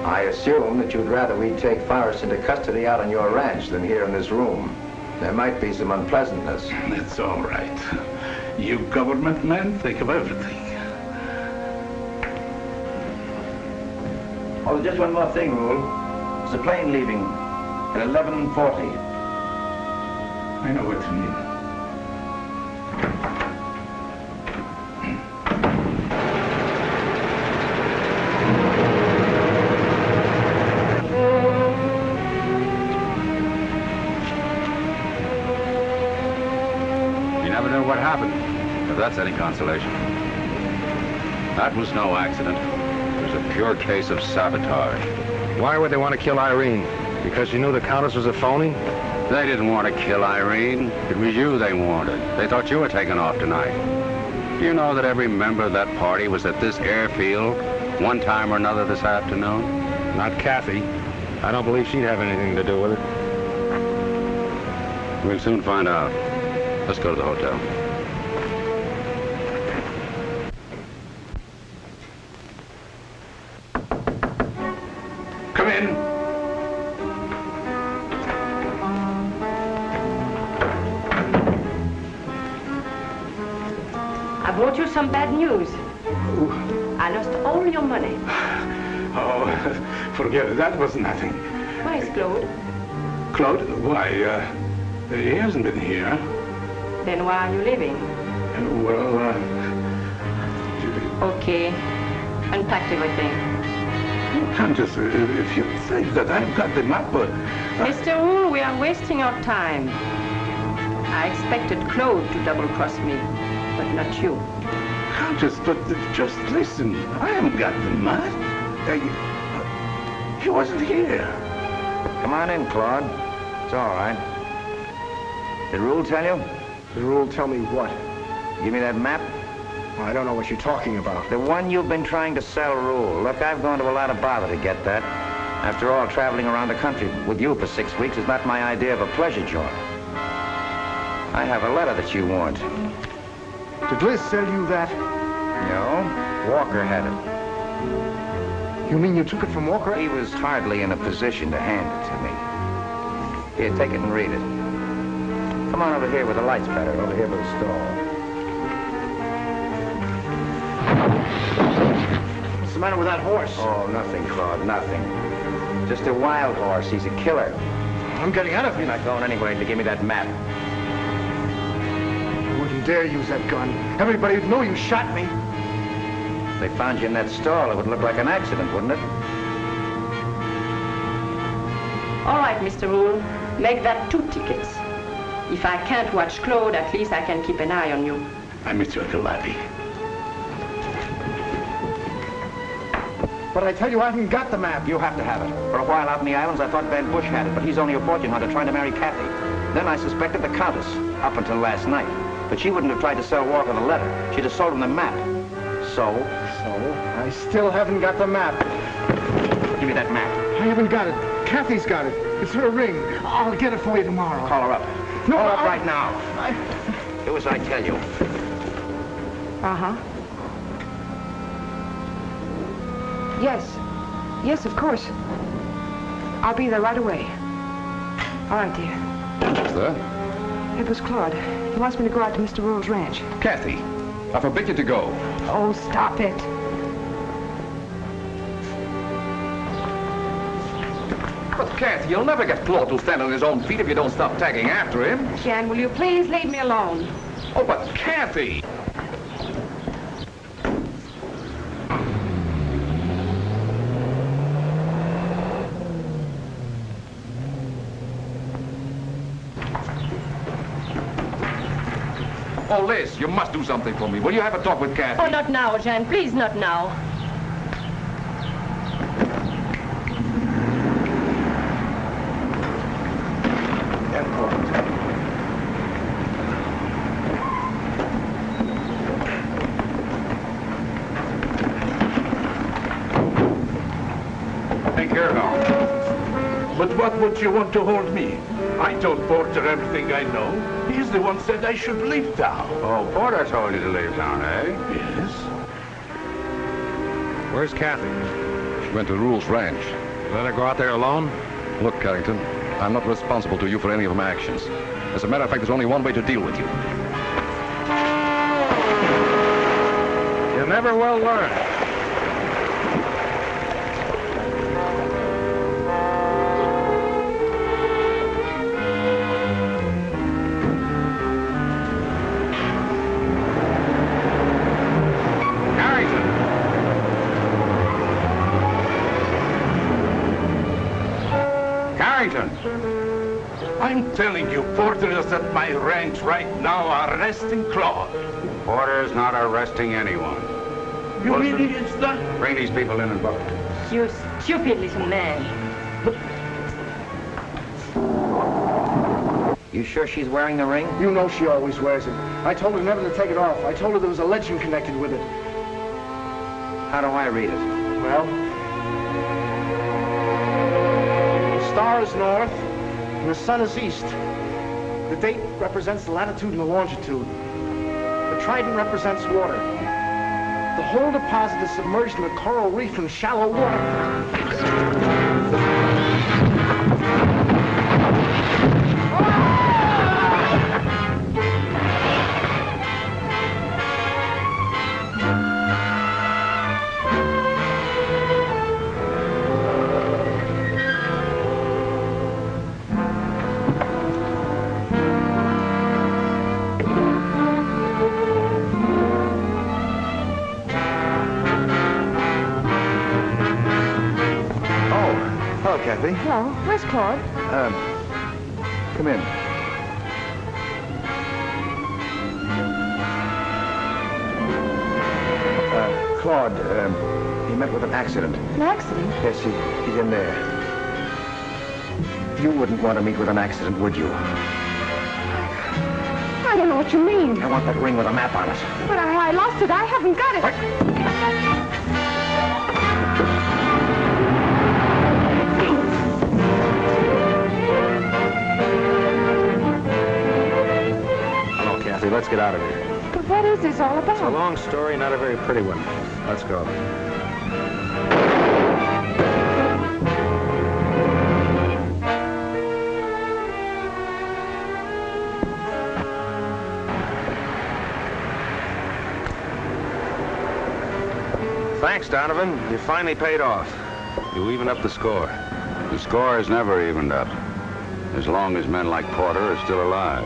I assume that you'd rather we take Forrest into custody out on your ranch than here in this room. There might be some unpleasantness. It's all right. You government men think of everything. Oh, just one more thing, Rule. There's a plane leaving at 11:40. I know what you mean. You never knew what happened, if that's any consolation. That was no accident. It was a pure case of sabotage. Why would they want to kill Irene? Because you knew the Countess was a phony? They didn't want to kill Irene. It was you they wanted. They thought you were taking off tonight. Do you know that every member of that party was at this airfield one time or another this afternoon? Not Kathy. I don't believe she'd have anything to do with it. We'll soon find out. Let's go to the hotel. Come in. I brought you some bad news. I lost all your money. Oh, forget it. That was nothing. Where is Claude? Claude? Why, he hasn't been here. Then why are you leaving? Okay. Unpacked everything. Countess, if you think that I've got the map, Mr. Rule, we are wasting our time. I expected Claude to double-cross me, but not you. Countess, but just listen. I haven't got the map. He wasn't here. Come on in, Claude. It's all right. Did Rule tell you? Did Rule tell me what? Give me that map. I don't know what you're talking about. The one you've been trying to sell, Rule. Look, I've gone to a lot of bother to get that. After all, traveling around the country with you for 6 weeks is not my idea of a pleasure jaunt. I have a letter that you want. Did Liz sell you that? No, Walker had it. You mean you took it from Walker? He was hardly in a position to hand it to me. Here, take it and read it. Come on over here where the light's better, over here by the stall. What's the matter with that horse? Oh, nothing, Claude, nothing. Just a wild horse. He's a killer. I'm getting out of here. You're not going anywhere to give me that map. I wouldn't dare use that gun. Everybody would know you shot me. If they found you in that stall, it would look like an accident, wouldn't it? All right, Mr. Rule. Make that 2 tickets. If I can't watch Claude, at least I can keep an eye on you. I miss you at the lobby. But I tell you, I haven't got the map. You have to have it. For a while out in the islands, I thought Van Bush had it, but he's only a fortune hunter trying to marry Kathy. Then I suspected the Countess, up until last night. But she wouldn't have tried to sell Walker the letter. She'd have sold him the map. So, I still haven't got the map. give me that map. I haven't got it. Kathy's got it. It's her ring. I'll get it for you tomorrow. Call her up. No, Call her up right now. Do as I tell you. Uh-huh. Yes. Yes, of course. I'll be there right away. All right, dear. What's that? It was Claude. He wants me to go out to Mr. Rule's ranch. Kathy, I forbid you to go. Oh, stop it. Kathy, you'll never get Claude to stand on his own feet if you don't stop tagging after him. Jan, will you please leave me alone? Oh, but Kathy! Oh, Liz, you must do something for me. Will you have a talk with Kathy? Oh, not now, Jan. Please, not now. Take care now. But what would you want to hold me? I told Porter everything I know. He's the one said I should leave town. Oh, Porter told you to leave town, eh? Yes. Where's Kathy? She went to Rule's ranch. Let her go out there alone? Look, Carrington, I'm not responsible to you for any of my actions. As a matter of fact, there's only one way to deal with you. You never will learn. I'm telling you, Porter is at my ranch right now arresting Claude. Porter's not arresting anyone. You Wilson, mean he is not? Bring these people in and vote. You stupid little man. You sure she's wearing the ring? You know she always wears it. I told her never to take it off. I told her there was a legend connected with it. How do I read it? Well, the star is north, and the sun is east. The date represents the latitude and the longitude. The trident represents water. The whole deposit is submerged in a coral reef in shallow water. Kathy. Hello. Where's Claude? Come in. Claude, he met with an accident. An accident? Yes, he's in there. You wouldn't want to meet with an accident, would you? I don't know what you mean. I want that ring with a map on it. But I lost it. I haven't got it. Let's get out of here. But what is this all about? It's a long story, not a very pretty one. Let's go. Thanks, Donovan. You finally paid off. You evened up the score. The score is never evened up, as long as men like Porter are still alive.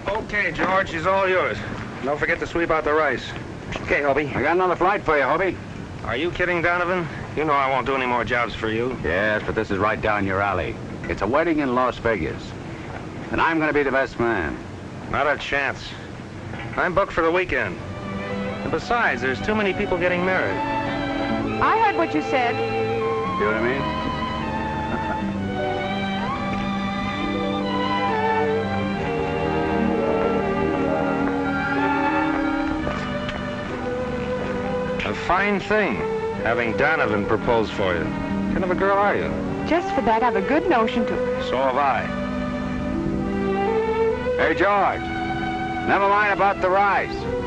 Okay, George, she's all yours. Don't forget to sweep out the rice. Okay, Hobie. I got another flight for you, Hobie. Are you kidding, Donovan? You know I won't do any more jobs for you. Yes, but this is right down your alley. It's a wedding in Las Vegas. And I'm going to be the best man. Not a chance. I'm booked for the weekend. And besides, there's too many people getting married. I heard what you said. See what I mean? A fine thing, having Donovan propose for you. What kind of a girl are you? Just for that, I've a good notion to. So have I. Hey, George. Never mind about the rice.